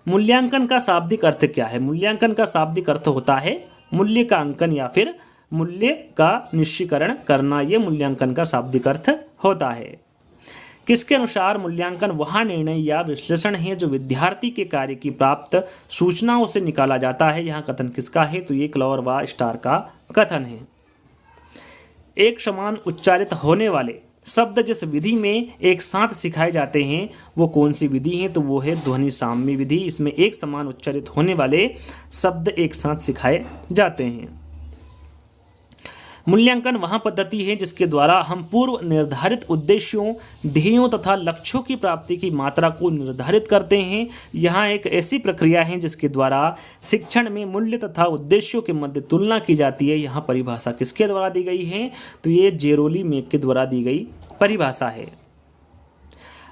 मूल्यांकन का शाब्दिक अर्थ क्या है, मूल्यांकन का शाब्दिक अर्थ होता है मूल्य का अंकन या फिर मूल्य का निश्चयीकरण करना, यह मूल्यांकन का शाब्दिक अर्थ होता है। किसके अनुसार मूल्यांकन वह निर्णय या विश्लेषण है जो विद्यार्थी के कार्य की प्राप्त सूचनाओं से निकाला जाता है। यहाँ कथन किसका है, तो ये क्लॉर व स्टार का कथन है। एक समान उच्चारित होने वाले शब्द जिस विधि में एक साथ सिखाए जाते हैं वो कौन सी विधि है? तो वो है ध्वनि साम्य विधि। इसमें एक समान उच्चारित होने वाले शब्द एक साथ सिखाए जाते हैं। मूल्यांकन वह पद्धति है जिसके द्वारा हम पूर्व निर्धारित उद्देश्यों, ध्येयों तथा लक्ष्यों की प्राप्ति की मात्रा को निर्धारित करते हैं। यह एक ऐसी प्रक्रिया है जिसके द्वारा शिक्षण में मूल्य तथा उद्देश्यों के मध्य तुलना की जाती है। यहाँ परिभाषा किसके द्वारा दी गई है? तो ये जेरोली मेक के द्वारा दी गई परिभाषा है।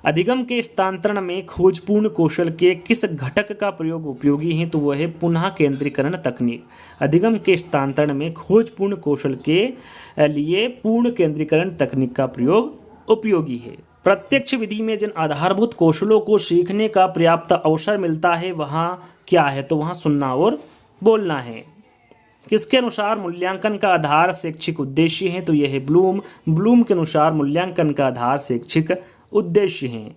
अधिगम के स्थानांतरण में खोजपूर्ण कौशल के किस घटक का प्रयोग उपयोगी है? तो वह है पुनः केंद्रीकरण तकनीक। अधिगम के स्थानांतरण में खोजपूर्ण कौशल के लिए पूर्ण केंद्रीकरण तकनीक का प्रयोग उपयोगी है। प्रत्यक्ष विधि में जिन आधारभूत कौशलों को सीखने का पर्याप्त अवसर मिलता है वहाँ क्या है? तो वहाँ सुनना और बोलना है। किसके अनुसार मूल्यांकन का आधार शैक्षिक उद्देश्य है? तो यह है ब्लूम के अनुसार मूल्यांकन का आधार शैक्षिक उद्देश्य हैं।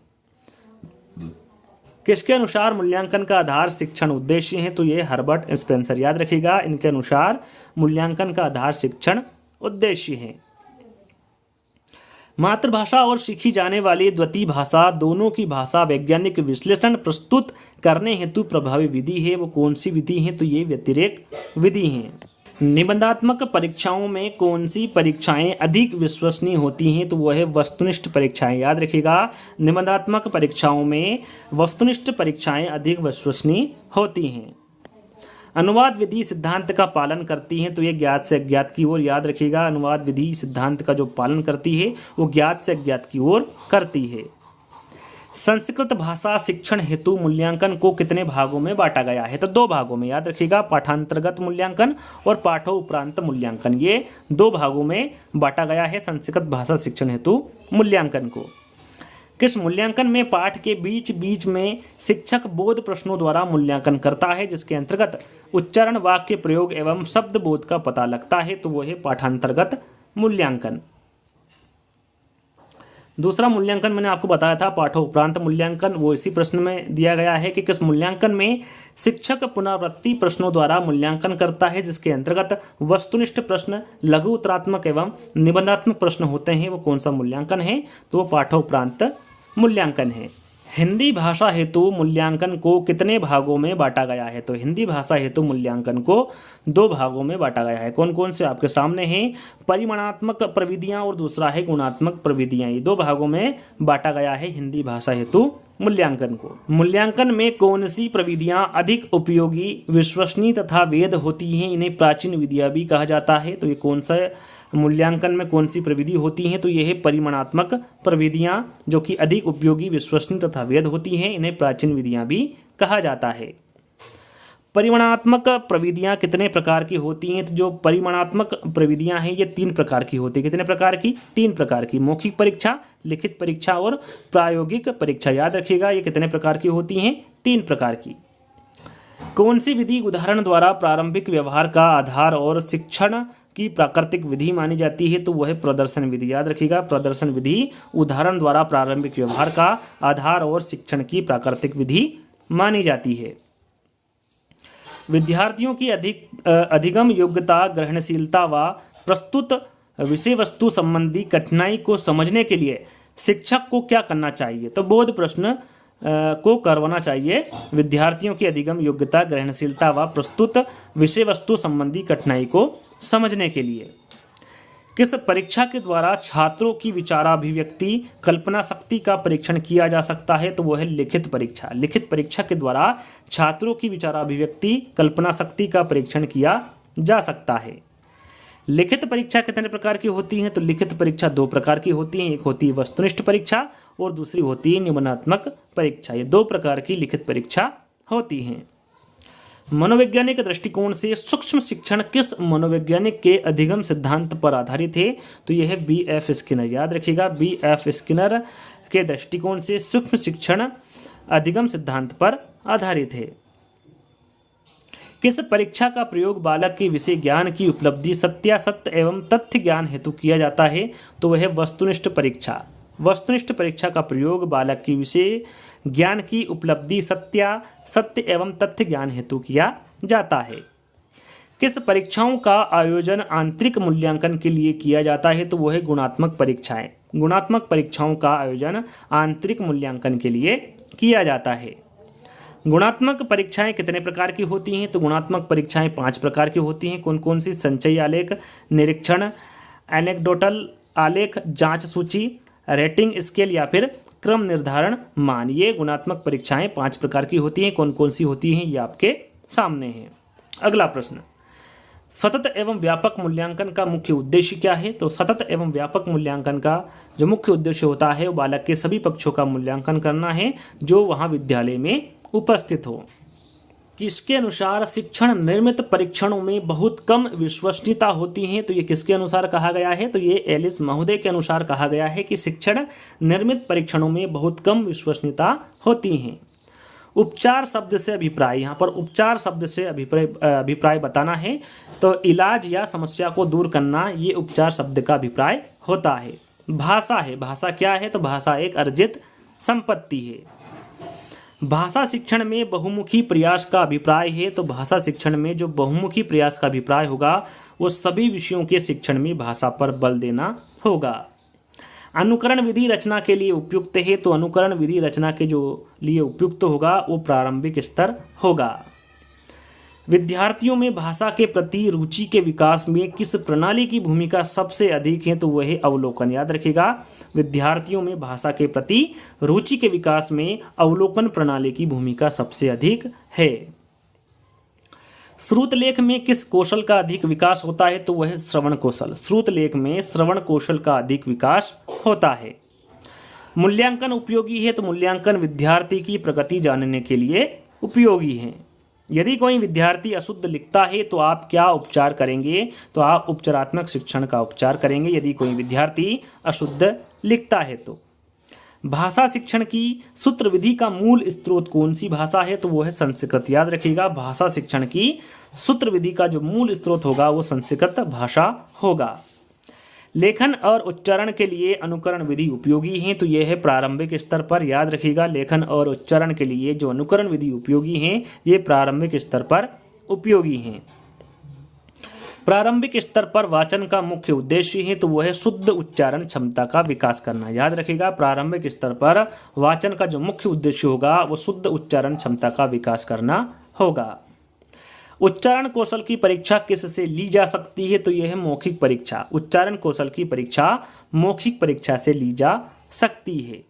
किसके अनुसार मूल्यांकन का आधार शिक्षण उद्देश्य हैं? तो ये हर्बर्ट स्पेंसर, याद रखिएगा, इनके अनुसार मूल्यांकन का आधार शिक्षण उद्देश्य हैं। मातृभाषा और सीखी जाने वाली द्वितीय भाषा दोनों की भाषा वैज्ञानिक विश्लेषण प्रस्तुत करने हेतु प्रभावी विधि है। वो कौन सी विधि है? तो ये व्यतिरेक विधि है। निबंधात्मक परीक्षाओं में कौन सी परीक्षाएं अधिक विश्वसनीय होती हैं? तो वह है वस्तुनिष्ठ परीक्षाएं। याद रखिएगा, निबंधात्मक परीक्षाओं में वस्तुनिष्ठ परीक्षाएं अधिक विश्वसनीय होती हैं। अनुवाद विधि सिद्धांत का पालन करती हैं। तो ये ज्ञात से अज्ञात की ओर, याद रखिएगा, अनुवाद विधि सिद्धांत का जो पालन करती है वो ज्ञात से अज्ञात की ओर करती है। संस्कृत भाषा शिक्षण हेतु मूल्यांकन को कितने भागों में बांटा गया है? तो 2 भागों में, याद रखिएगा, पाठांतर्गत मूल्यांकन और पाठोपरांत मूल्यांकन, ये 2 भागों में बांटा गया है संस्कृत भाषा शिक्षण हेतु मूल्यांकन को। किस मूल्यांकन में पाठ के बीच बीच में शिक्षक बोध प्रश्नों द्वारा मूल्यांकन करता है, जिसके अंतर्गत उच्चारण, वाक्य प्रयोग एवं शब्द बोध का पता लगता है? तो वो है पाठांतर्गत मूल्यांकन। दूसरा मूल्यांकन मैंने आपको बताया था पाठोपरांत मूल्यांकन, वो इसी प्रश्न में दिया गया है कि किस मूल्यांकन में शिक्षक पुनरावृत्ति प्रश्नों द्वारा मूल्यांकन करता है, जिसके अंतर्गत वस्तुनिष्ठ प्रश्न, लघु उत्तरात्मक एवं निबंधात्मक प्रश्न होते हैं। वो कौन सा मूल्यांकन है? तो वो पाठोपरांत मूल्यांकन है। हिंदी भाषा हेतु मूल्यांकन को कितने भागों में बांटा गया है? तो हिंदी भाषा हेतु मूल्यांकन को 2 भागों में बांटा गया है। कौन कौन से आपके सामने हैं? परिमाणात्मक प्रविधियां और दूसरा है गुणात्मक प्रविधियां। ये 2 भागों में बांटा गया है हिंदी भाषा हेतु मूल्यांकन को। मूल्यांकन में कौन सी प्रविधियां अधिक उपयोगी, विश्वसनीय तथा वैध होती हैं? इन्हें प्राचीन विधियां भी कहा जाता है। तो ये कौन सा मूल्यांकन में कौन सी प्रविधि होती हैं? तो यह है परिमाणात्मक प्रविधियां, जो कि अधिक उपयोगी, विश्वसनीय तथा वैध होती हैं। इन्हें प्राचीन विधियां भी कहा जाता है। परिमाणात्मक प्रविधियां कितने प्रकार की होती हैं? तो जो परिमाणात्मक प्रविधियां हैं ये 3 प्रकार की होती है। कितने प्रकार की? 3 प्रकार की। मौखिक परीक्षा, लिखित परीक्षा और प्रायोगिक परीक्षा। याद रखिएगा, ये कितने प्रकार की होती हैं? 3 प्रकार की। कौन सी विधि उदाहरण द्वारा प्रारंभिक व्यवहार का आधार और शिक्षण की प्राकृतिक विधि मानी जाती है? तो वह है प्रदर्शन विधि। याद रखिएगा, प्रदर्शन विधि उदाहरण द्वारा प्रारंभिक व्यवहार का आधार और शिक्षण की प्राकृतिक विधि मानी जाती है। विद्यार्थियों की अधिगम योग्यता, ग्रहणशीलता व प्रस्तुत विषय वस्तु संबंधी कठिनाई को समझने के लिए शिक्षक को क्या करना चाहिए? तो बोध प्रश्न को करवाना चाहिए। विद्यार्थियों की अधिगम योग्यता, ग्रहणशीलता व प्रस्तुत विषय वस्तु संबंधी कठिनाई को समझने के लिए। किस परीक्षा के द्वारा छात्रों की विचाराभिव्यक्ति, कल्पना शक्ति का परीक्षण किया जा सकता है? तो वह है लिखित परीक्षा। लिखित परीक्षा के द्वारा छात्रों की विचाराभिव्यक्ति, कल्पना शक्ति का परीक्षण किया जा सकता है। लिखित परीक्षा कितने प्रकार की होती हैं? तो लिखित परीक्षा 2 प्रकार की होती हैं। एक होती है वस्तुनिष्ठ परीक्षा और दूसरी होती है निबंधात्मक परीक्षा। ये 2 प्रकार की लिखित परीक्षा होती हैं। मनोवैज्ञानिक दृष्टिकोण से सूक्ष्म शिक्षण किस मनोवैज्ञानिक के अधिगम सिद्धांत पर आधारित है? तो यह है B.F. स्किनर। याद रखिएगा, B.F. स्किनर के दृष्टिकोण से सूक्ष्म शिक्षण अधिगम सिद्धांत पर आधारित है। किस परीक्षा का प्रयोग बालक के विषय ज्ञान की उपलब्धि, सत्यासत्य एवं तथ्य ज्ञान हेतु किया जाता है? तो वह है वस्तुनिष्ठ परीक्षा। वस्तुनिष्ठ परीक्षा का प्रयोग बालक की विषय ज्ञान की उपलब्धि, सत्य एवं तथ्य ज्ञान हेतु किया जाता है। किस परीक्षाओं का आयोजन आंतरिक मूल्यांकन के लिए किया जाता है? तो वह है गुणात्मक परीक्षाएं। गुणात्मक परीक्षाओं का आयोजन आंतरिक मूल्यांकन के लिए किया जाता है। गुणात्मक परीक्षाएं कितने प्रकार की होती हैं? तो गुणात्मक परीक्षाएं 5 प्रकार की होती हैं। कौन कौन सी? संचयी आलेख, निरीक्षण, एनेक्डोटल आलेख, जांच सूची, रेटिंग स्केल या फिर क्रम निर्धारण मान। ये गुणात्मक परीक्षाएं 5 प्रकार की होती हैं। कौन कौन सी होती हैं ये आपके सामने है। अगला प्रश्न, सतत एवं व्यापक मूल्यांकन का मुख्य उद्देश्य क्या है? तो सतत एवं व्यापक मूल्यांकन का जो मुख्य उद्देश्य होता है वो बालक के सभी पक्षों का मूल्यांकन करना है जो वहाँ विद्यालय में उपस्थित हो। किसके अनुसार शिक्षण निर्मित परीक्षणों में बहुत कम विश्वसनीयता होती है? तो ये किसके अनुसार कहा गया है? तो ये एलिस महोदय के अनुसार कहा गया है कि शिक्षण निर्मित परीक्षणों में बहुत कम विश्वसनीयता होती हैं। उपचार शब्द से अभिप्राय, यहाँ पर उपचार शब्द से अभिप्राय बताना है तो इलाज या समस्या को दूर करना, ये उपचार शब्द का अभिप्राय होता है। भाषा है, भाषा क्या है? तो भाषा एक अर्जित संपत्ति है। भाषा शिक्षण में बहुमुखी प्रयास का अभिप्राय है। तो भाषा शिक्षण में जो बहुमुखी प्रयास का अभिप्राय होगा वो सभी विषयों के शिक्षण में भाषा पर बल देना होगा। अनुकरण विधि रचना के लिए उपयुक्त है। तो अनुकरण विधि रचना के जो लिए उपयुक्त होगा वो प्रारंभिक स्तर होगा। विद्यार्थियों में भाषा के प्रति रुचि के विकास में किस प्रणाली की भूमिका सबसे अधिक है? तो वह है अवलोकन। याद रखिएगा, विद्यार्थियों में भाषा के प्रति रुचि के विकास में अवलोकन प्रणाली की भूमिका सबसे अधिक है। श्रुत लेख में किस कौशल का अधिक विकास होता है? तो वह है श्रवण कौशल। श्रुत लेख में श्रवण कौशल का अधिक विकास होता है। मूल्यांकन उपयोगी है। तो मूल्यांकन विद्यार्थी की प्रगति जानने के लिए उपयोगी है। यदि कोई विद्यार्थी अशुद्ध लिखता है तो आप क्या उपचार करेंगे? तो आप उपचारात्मक शिक्षण का उपचार करेंगे यदि कोई विद्यार्थी अशुद्ध लिखता है तो। भाषा शिक्षण की सूत्र विधि का मूल स्रोत कौन सी भाषा है? तो वो है संस्कृत। याद रखिएगा, भाषा शिक्षण की सूत्र विधि का जो मूल स्रोत होगा वो संस्कृत भाषा होगा। लेखन और उच्चारण के लिए अनुकरण विधि उपयोगी है। तो यह है प्रारंभिक स्तर पर। याद रखिएगा, लेखन और उच्चारण के लिए जो अनुकरण विधि उपयोगी हैं ये प्रारंभिक स्तर पर उपयोगी हैं। प्रारंभिक स्तर पर वाचन का मुख्य उद्देश्य है। तो वह है शुद्ध उच्चारण क्षमता का विकास करना। याद रखिएगा, प्रारंभिक स्तर पर वाचन का जो मुख्य उद्देश्य होगा वो शुद्ध उच्चारण क्षमता का विकास करना होगा। उच्चारण कौशल की परीक्षा किससे ली जा सकती है? तो यह है मौखिक परीक्षा। उच्चारण कौशल की परीक्षा मौखिक परीक्षा से ली जा सकती है।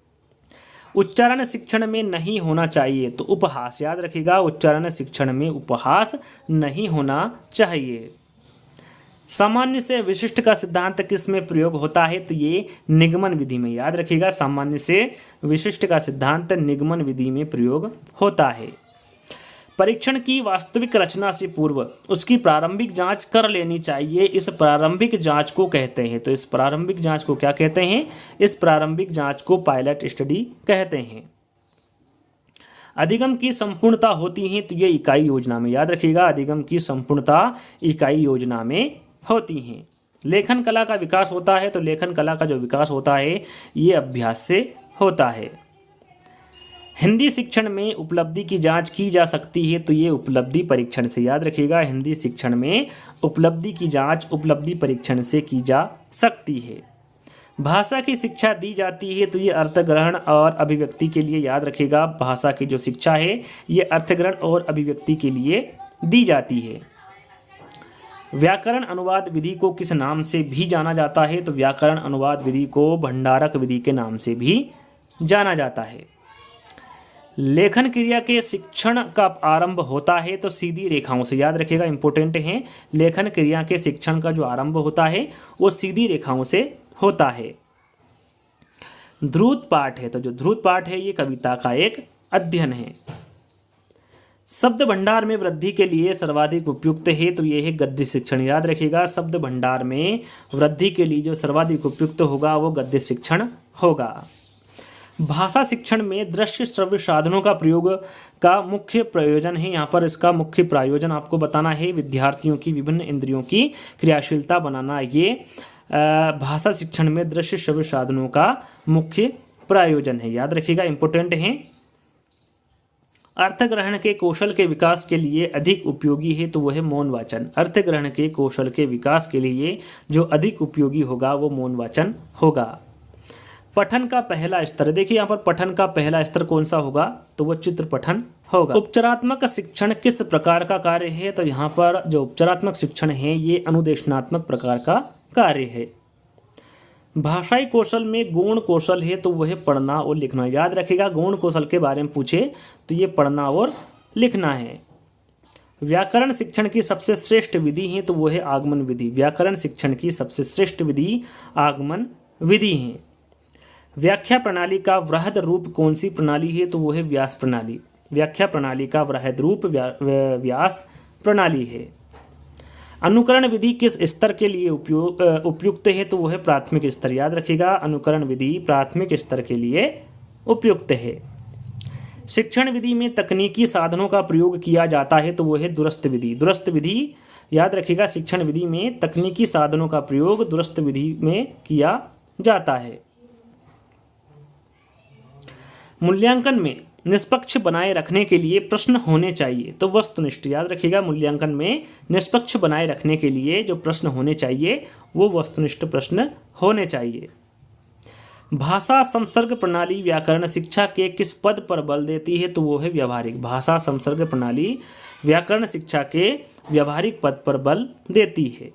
उच्चारण शिक्षण में नहीं होना चाहिए। तो उपहास। याद रखिएगा, उच्चारण शिक्षण में उपहास नहीं होना चाहिए। सामान्य से विशिष्ट का सिद्धांत किस में प्रयोग होता है? तो ये निगमन विधि में। याद रखिएगा, सामान्य से विशिष्ट का सिद्धांत निगमन विधि में प्रयोग होता है। परीक्षण की वास्तविक रचना से पूर्व उसकी प्रारंभिक जांच कर लेनी चाहिए। इस प्रारंभिक जांच को कहते हैं। तो इस प्रारंभिक जांच को क्या कहते हैं? इस प्रारंभिक जांच को पायलट स्टडी कहते हैं। अधिगम की संपूर्णता होती है। तो ये इकाई योजना में। याद रखिएगा, अधिगम की संपूर्णता इकाई योजना में होती हैं। लेखन कला का विकास होता है। तो लेखन कला का जो विकास होता है ये अभ्यास से होता है। हिंदी शिक्षण में उपलब्धि की जांच की जा सकती है। तो ये उपलब्धि परीक्षण से। याद रखिएगा, हिंदी शिक्षण में उपलब्धि की जांच उपलब्धि परीक्षण से की जा सकती है। भाषा की शिक्षा दी जाती है। तो ये अर्थग्रहण और अभिव्यक्ति के लिए। याद रखिएगा, भाषा की जो शिक्षा है ये अर्थग्रहण और अभिव्यक्ति के लिए दी जाती है। व्याकरण अनुवाद विधि को किस नाम से भी जाना जाता है? तो व्याकरण अनुवाद विधि को भंडारक विधि के नाम से भी जाना जाता है। लेखन क्रिया के शिक्षण का आरंभ होता है। तो सीधी रेखाओं से। याद रखिएगा, इंपॉर्टेंट है, लेखन क्रिया के शिक्षण का जो आरंभ होता है वो सीधी रेखाओं से होता है। ध्रुत पाठ है। तो जो ध्रुत पाठ है ये कविता का एक अध्ययन है। शब्द भंडार में वृद्धि के लिए सर्वाधिक उपयुक्त है। तो ये है गद्य शिक्षण। याद रखिएगा, शब्द भंडार में वृद्धि के लिए जो सर्वाधिक उपयुक्त होगा वो गद्य शिक्षण होगा। भाषा शिक्षण में दृश्य श्रव्य साधनों का प्रयोग का मुख्य प्रयोजन है। यहाँ पर इसका मुख्य प्रयोजन आपको बताना है। विद्यार्थियों की विभिन्न इंद्रियों की क्रियाशीलता बनाना, ये भाषा शिक्षण में दृश्य श्रव्य साधनों का मुख्य प्रयोजन है। याद रखिएगा, इंपॉर्टेंट है। अर्थग्रहण के कौशल के विकास के लिए अधिक उपयोगी है। तो वह है मौन वाचन। अर्थग्रहण के कौशल के विकास के लिए जो अधिक उपयोगी होगा वो मौन वाचन होगा। पठन का पहला स्तर, देखिए यहाँ पर पठन का पहला स्तर कौन सा होगा, तो वो चित्र पठन होगा। उपचारात्मक शिक्षण किस प्रकार का कार्य है, तो यहाँ पर जो उपचारात्मक शिक्षण है ये अनुदेशनात्मक प्रकार का कार्य है। भाषाई कौशल में गौण कौशल है तो वह पढ़ना और लिखना, याद रखिएगा गौण कौशल के बारे में पूछे तो ये पढ़ना और लिखना है। व्याकरण शिक्षण की सबसे श्रेष्ठ विधि है तो वह है आगमन विधि, व्याकरण शिक्षण की सबसे श्रेष्ठ विधि आगमन विधि है। व्याख्या प्रणाली का वृहद रूप कौन सी प्रणाली है, तो वह है व्यास प्रणाली, व्याख्या प्रणाली का वृहद रूप व्यास प्रणाली है। अनुकरण विधि किस स्तर के लिए उपयुक्त है, तो वह है प्राथमिक स्तर, याद रखिएगा अनुकरण विधि प्राथमिक स्तर के लिए उपयुक्त है। शिक्षण विधि में तकनीकी साधनों का प्रयोग किया जाता है तो वह है दूरस्थ विधि, दूरस्थ विधि याद रखिएगा शिक्षण विधि में तकनीकी साधनों का प्रयोग दूरस्थ विधि में किया जाता है। मूल्यांकन में निष्पक्ष बनाए रखने के लिए प्रश्न होने चाहिए तो वस्तुनिष्ठ, याद रखिएगा मूल्यांकन में निष्पक्ष बनाए रखने के लिए जो प्रश्न होने चाहिए वो वस्तुनिष्ठ प्रश्न होने चाहिए। भाषा संसर्ग प्रणाली व्याकरण शिक्षा के किस पद पर बल देती है, तो वो है व्यवहारिक, भाषा संसर्ग प्रणाली व्याकरण शिक्षा के व्यवहारिक पद पर बल देती है।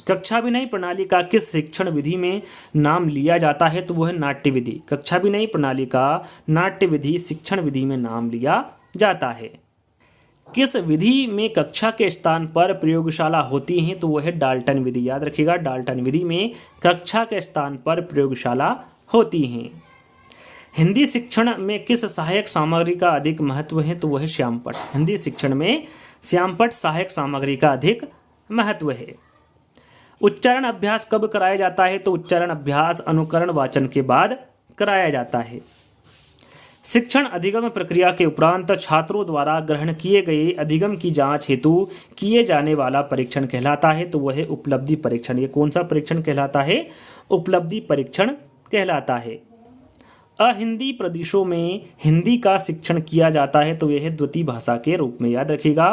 कक्षाभिनय प्रणाली का किस शिक्षण विधि में नाम लिया जाता है, तो वो है नाट्य विधि, कक्षाभिनय प्रणाली का नाट्य विधि शिक्षण विधि में नाम लिया जाता है। किस विधि में कक्षा के स्थान पर प्रयोगशाला होती है, तो वो है डाल्टन विधि, याद रखिएगा डाल्टन विधि में कक्षा के स्थान पर प्रयोगशाला होती हैं। हिंदी शिक्षण में किस सहायक सामग्री का अधिक महत्व है, तो वह है श्यामपट्ट, हिंदी शिक्षण में श्यामपट्ट सहायक सामग्री का अधिक महत्व है। उच्चारण अभ्यास कब कराया जाता है, तो उच्चारण अभ्यास अनुकरण वाचन के बाद कराया जाता है। शिक्षण अधिगम प्रक्रिया के उपरांत छात्रों द्वारा ग्रहण किए गए अधिगम की जांच हेतु किए जाने वाला परीक्षण कहलाता है, तो वह है उपलब्धि परीक्षण। ये कौन सा परीक्षण कहलाता है, उपलब्धि परीक्षण कहलाता है। अहिंदी प्रदेशों में हिंदी का शिक्षण किया जाता है तो यह है द्वितीय भाषा के रूप में, याद रखिएगा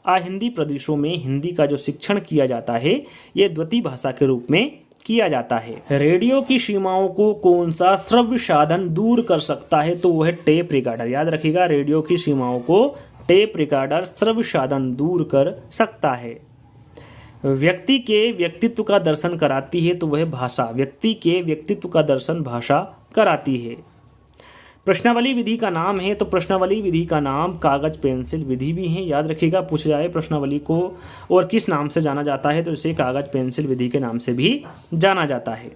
अहिंदी प्रदेशों में हिंदी का जो शिक्षण किया जाता है यह द्वितीय भाषा के रूप में किया जाता है। रेडियो की सीमाओं को कौन सा श्रव्य साधन दूर कर सकता है, तो वह है टेप रिकॉर्डर, याद रखिएगा रेडियो की सीमाओं को टेप रिकॉर्डर श्रव्य साधन दूर कर सकता है। व्यक्ति के व्यक्तित्व का दर्शन कराती है तो वह भाषा, व्यक्ति के व्यक्तित्व का दर्शन भाषा कराती है। प्रश्नावली विधि का नाम है, तो प्रश्नावली विधि का नाम कागज पेंसिल विधि भी है, याद रखिएगा पूछ जाए प्रश्नावली को और किस नाम से जाना जाता है, तो इसे कागज पेंसिल विधि के नाम से भी जाना जाता है।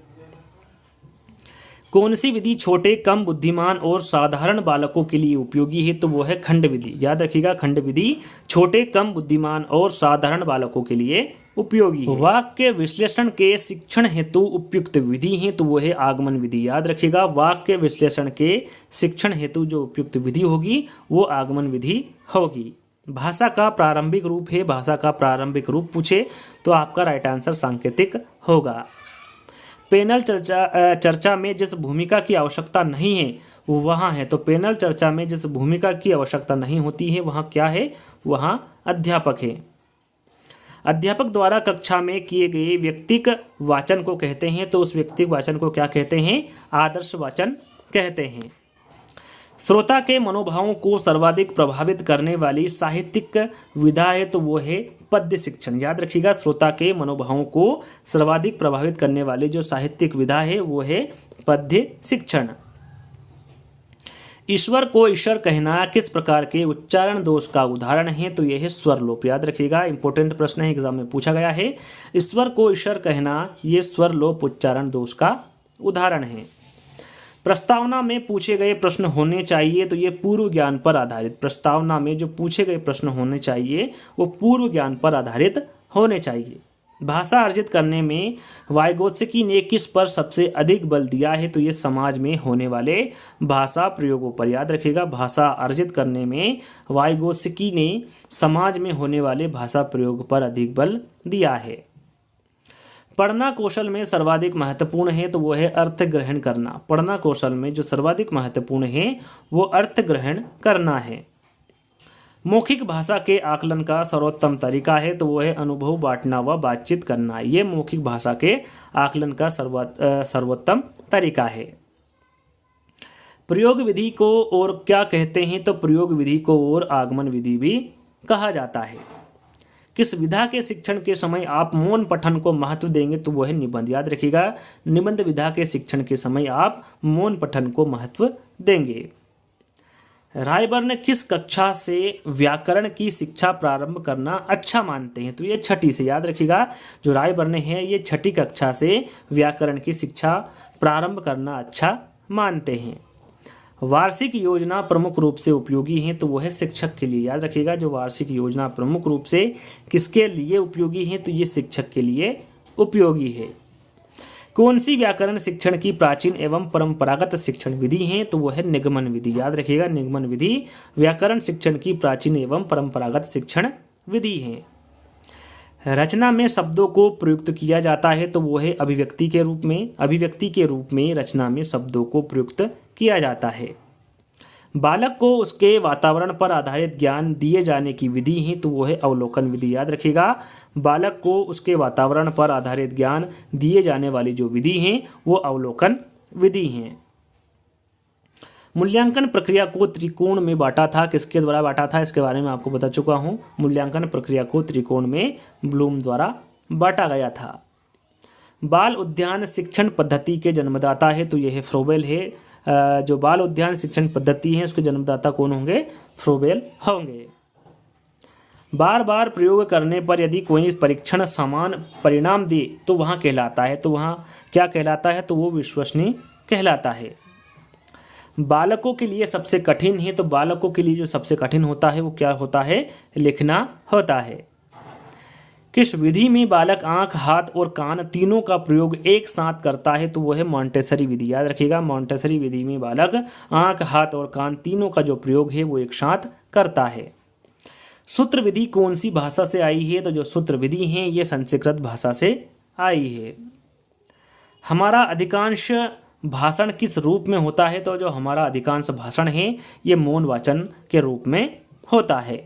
कौन सी विधि छोटे कम बुद्धिमान और साधारण बालकों के लिए उपयोगी है, तो वो है खंड विधि, याद रखिएगा खंड विधि छोटे कम बुद्धिमान और साधारण बालकों के लिए उपयोगी है। वाक्य विश्लेषण के शिक्षण हेतु उपयुक्त विधि है, तो वो है आगमन विधि, याद रखिएगा वाक्य विश्लेषण के शिक्षण हेतु जो उपयुक्त विधि होगी वो आगमन विधि होगी। भाषा का प्रारंभिक रूप है, भाषा का प्रारंभिक रूप पूछे तो आपका राइट आंसर सांकेतिक होगा। पैनल चर्चा में जिस भूमिका की आवश्यकता नहीं है वो वहाँ है, तो पैनल चर्चा में जिस भूमिका की आवश्यकता नहीं होती है वहाँ क्या है, वहाँ अध्यापक है। अध्यापक द्वारा कक्षा में किए गए व्यक्तिक वाचन को कहते हैं, तो उस व्यक्तिक वाचन को क्या कहते हैं, आदर्श वाचन कहते हैं। श्रोता के मनोभावों को सर्वाधिक प्रभावित करने वाली साहित्यिक विधा है, तो वो है पद्य शिक्षण, याद रखिएगा श्रोता के मनोभावों को सर्वाधिक प्रभावित करने वाली जो साहित्यिक विधा है वो है पद्य शिक्षण। ईश्वर को ईश्वर कहना किस प्रकार के उच्चारण दोष का उदाहरण है, तो यह है स्वरलोप, याद रखिएगा इंपॉर्टेंट प्रश्न है एग्जाम में पूछा गया है। ईश्वर को ईश्वर कहना ये स्वरलोप उच्चारण दोष का उदाहरण है। प्रस्तावना में पूछे गए प्रश्न होने चाहिए, तो ये पूर्व ज्ञान पर आधारित, प्रस्तावना में जो पूछे गए प्रश्न होने चाहिए वो पूर्व ज्ञान पर आधारित होने चाहिए। भाषा अर्जित करने में वाइगोत्स्की ने किस पर सबसे अधिक बल दिया है, तो ये समाज में होने वाले भाषा प्रयोगों पर, याद रखिएगा भाषा अर्जित करने में वाइगोत्स्की ने समाज में होने वाले भाषा प्रयोग पर अधिक बल दिया है। पढ़ना कौशल में सर्वाधिक महत्वपूर्ण है, तो वो है अर्थ ग्रहण करना, पढ़ना कौशल में जो सर्वाधिक महत्वपूर्ण है वो अर्थ ग्रहण करना है। मौखिक भाषा के आकलन का सर्वोत्तम तरीका है, तो वो है अनुभव बांटना व बातचीत करना, ये मौखिक भाषा के आकलन का सर्वोत्तम तरीका है। प्रयोग विधि को और क्या कहते हैं? तो प्रयोग विधि को और आगमन विधि भी कहा जाता है। किस विधा के शिक्षण के समय आप मौन पठन को महत्व देंगे? तो वो है निबंध। याद रखिएगा, निबंध विधा के शिक्षण के समय आप मौन पठन को महत्व देंगे। रायबर्न किस कक्षा से व्याकरण की शिक्षा प्रारंभ करना अच्छा मानते हैं? तो ये छठी से। याद रखिएगा, जो रायबर्न है ये छठी कक्षा से व्याकरण की शिक्षा प्रारंभ करना अच्छा मानते हैं। वार्षिक योजना प्रमुख रूप से उपयोगी है? तो वो है शिक्षक के लिए। याद रखिएगा, जो वार्षिक योजना प्रमुख रूप से किसके लिए उपयोगी है? तो ये शिक्षक के लिए उपयोगी है। कौन सी व्याकरण शिक्षण की प्राचीन एवं परंपरागत शिक्षण विधि है? तो वो है निगमन विधि। याद रखिएगा, निगमन विधि व्याकरण शिक्षण की प्राचीन एवं परंपरागत शिक्षण विधि है। रचना में शब्दों को प्रयुक्त किया जाता है? तो वो है अभिव्यक्ति के रूप में। अभिव्यक्ति के रूप में रचना में शब्दों को प्रयुक्त किया जाता है। बालक को उसके वातावरण पर आधारित ज्ञान दिए जाने की विधि है? तो वो है अवलोकन विधि। याद रखिएगा, बालक को उसके वातावरण पर आधारित ज्ञान दिए जाने वाली जो विधि है वो अवलोकन विधि है। मूल्यांकन प्रक्रिया को त्रिकोण में बांटा था? किसके द्वारा बांटा था? इसके बारे में आपको बता चुका हूँ। मूल्यांकन प्रक्रिया को त्रिकोण में ब्लूम द्वारा बांटा गया था। बाल उद्यान शिक्षण पद्धति के जन्मदाता है? तो यह है फ्रोबेल है। जो बाल उद्यान शिक्षण पद्धति है उसके जन्मदाता कौन होंगे? फ्रोबेल होंगे। बार बार प्रयोग करने पर यदि कोई परीक्षण समान परिणाम दे तो वहाँ कहलाता है? तो वहाँ क्या कहलाता है? तो वो विश्वसनीय कहलाता है। बालकों के लिए सबसे कठिन है? तो बालकों के लिए जो सबसे कठिन होता है वो क्या होता है? लिखना होता है। किस विधि में बालक आंख, हाथ और कान तीनों का प्रयोग एक साथ करता है? तो वो है मॉन्टेसरी विधि। याद रखिएगा, मॉन्टेसरी विधि में बालक आंख, हाथ और कान तीनों का जो प्रयोग है वो एक साथ करता है। सूत्र विधि कौन सी भाषा से आई है? तो जो सूत्र विधि है ये संस्कृत भाषा से आई है। हमारा अधिकांश भाषण किस रूप में होता है? तो जो हमारा अधिकांश भाषण है ये मौन वाचन के रूप में होता है।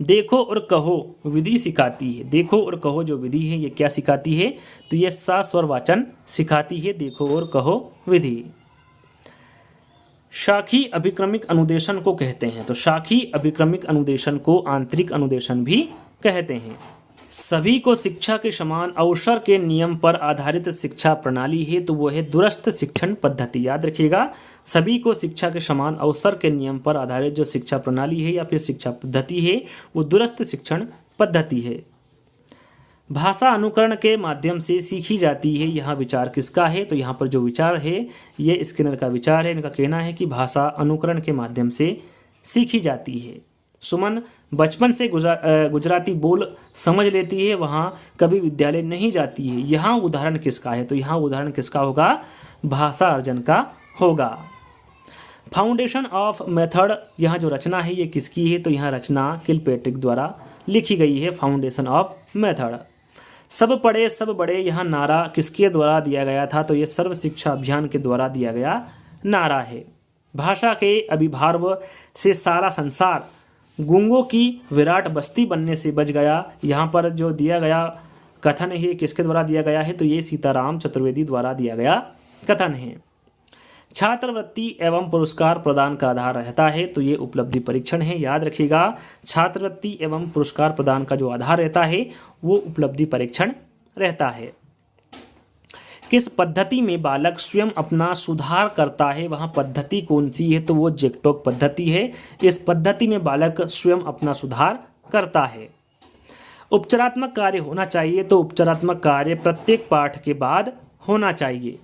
देखो और कहो विधि सिखाती है? देखो और कहो जो विधि है ये क्या सिखाती है? तो ये सस्वर वाचन सिखाती है, देखो और कहो विधि। शाखी अभिक्रमिक अनुदेशन को कहते हैं? तो शाखी अभिक्रमिक अनुदेशन को आंतरिक अनुदेशन भी कहते हैं। सभी को शिक्षा के समान अवसर के नियम पर आधारित शिक्षा प्रणाली है? तो वो है दूरस्थ शिक्षण पद्धति। याद रखिएगा, सभी को शिक्षा के समान अवसर के नियम पर आधारित जो शिक्षा प्रणाली है या फिर शिक्षा पद्धति है वो दूरस्थ शिक्षण पद्धति है। भाषा अनुकरण के माध्यम से सीखी जाती है, यहाँ विचार किसका है? तो यहाँ पर जो विचार है ये स्किनर का विचार है। इनका कहना है कि भाषा अनुकरण के माध्यम से सीखी जाती है। सुमन बचपन से गुजराती बोल समझ लेती है, वहाँ कभी विद्यालय नहीं जाती है, यहाँ उदाहरण किसका है? तो यहाँ उदाहरण किसका होगा? भाषा अर्जन का होगा। फाउंडेशन ऑफ मेथड, यहाँ जो रचना है ये किसकी है? तो यहाँ रचना किलपेट्रिक द्वारा लिखी गई है, फाउंडेशन ऑफ मेथड। सब पढ़े सब बड़े, यहाँ नारा किसके द्वारा दिया गया था? तो ये सर्व शिक्षा अभियान के द्वारा दिया गया नारा है। भाषा के अभिभाव से सारा संसार गूंगों की विराट बस्ती बनने से बच गया, यहाँ पर जो दिया गया कथन है किसके द्वारा दिया गया है? तो ये सीताराम चतुर्वेदी द्वारा दिया गया कथन है। छात्रवृत्ति एवं पुरस्कार प्रदान का आधार रहता है? तो ये उपलब्धि परीक्षण है। याद रखिएगा, छात्रवृत्ति एवं पुरस्कार प्रदान का जो आधार रहता है वो उपलब्धि परीक्षण रहता है। किस पद्धति में बालक स्वयं अपना सुधार करता है? वहाँ पद्धति कौन सी है? तो वो जेक्टोक पद्धति है। इस पद्धति में बालक स्वयं अपना सुधार करता है। उपचारात्मक कार्य होना चाहिए? तो उपचारात्मक कार्य प्रत्येक पाठ के बाद होना चाहिए।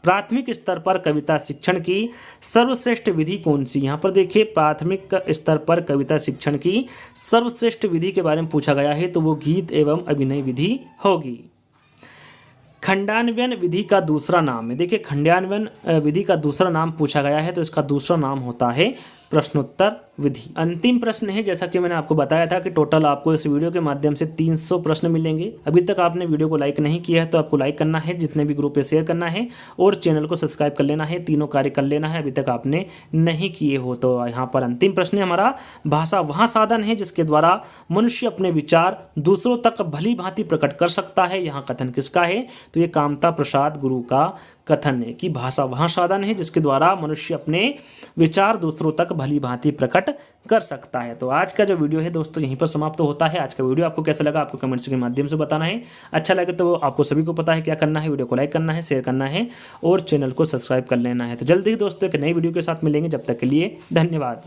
प्राथमिक स्तर पर कविता शिक्षण की सर्वश्रेष्ठ विधि कौन सी? यहाँ पर देखिए, प्राथमिक स्तर पर कविता शिक्षण की सर्वश्रेष्ठ विधि के बारे में पूछा गया है, तो वो गीत एवं अभिनय विधि होगी। खंडान्वयन विधि का दूसरा नाम है? देखिए, खंडान्वयन विधि का दूसरा नाम पूछा गया है, तो इसका दूसरा नाम होता है प्रश्नोत्तर विधि। अंतिम प्रश्न है, जैसा कि मैंने आपको बताया था कि टोटल आपको इस वीडियो के माध्यम से 300 प्रश्न मिलेंगे। अभी तक आपने वीडियो को लाइक नहीं किया है तो आपको लाइक करना है, जितने भी ग्रुप पे शेयर करना है और चैनल को सब्सक्राइब कर लेना है। तीनों कार्य कर लेना है अभी तक आपने नहीं किए हो तो। यहाँ पर अंतिम प्रश्न है हमारा, भाषा वह साधन है जिसके द्वारा मनुष्य अपने विचार दूसरों तक भली भांति प्रकट कर सकता है। यहाँ कथन किसका है? तो ये कामता प्रसाद गुरु का कथन है कि भाषा वह साधन है जिसके द्वारा मनुष्य अपने विचार दूसरों तक भली भांति प्रकट कर सकता है। तो आज का जो वीडियो है दोस्तों यहीं पर समाप्त होता है। आज का वीडियो आपको कैसा लगा आपको कमेंट्स के माध्यम से बताना है। अच्छा लगे तो आपको सभी को पता है क्या करना है, वीडियो को लाइक करना है, शेयर करना है और चैनल को सब्सक्राइब कर लेना है। तो जल्दी ही दोस्तों एक नई वीडियो के साथ मिलेंगे, जब तक के लिए धन्यवाद।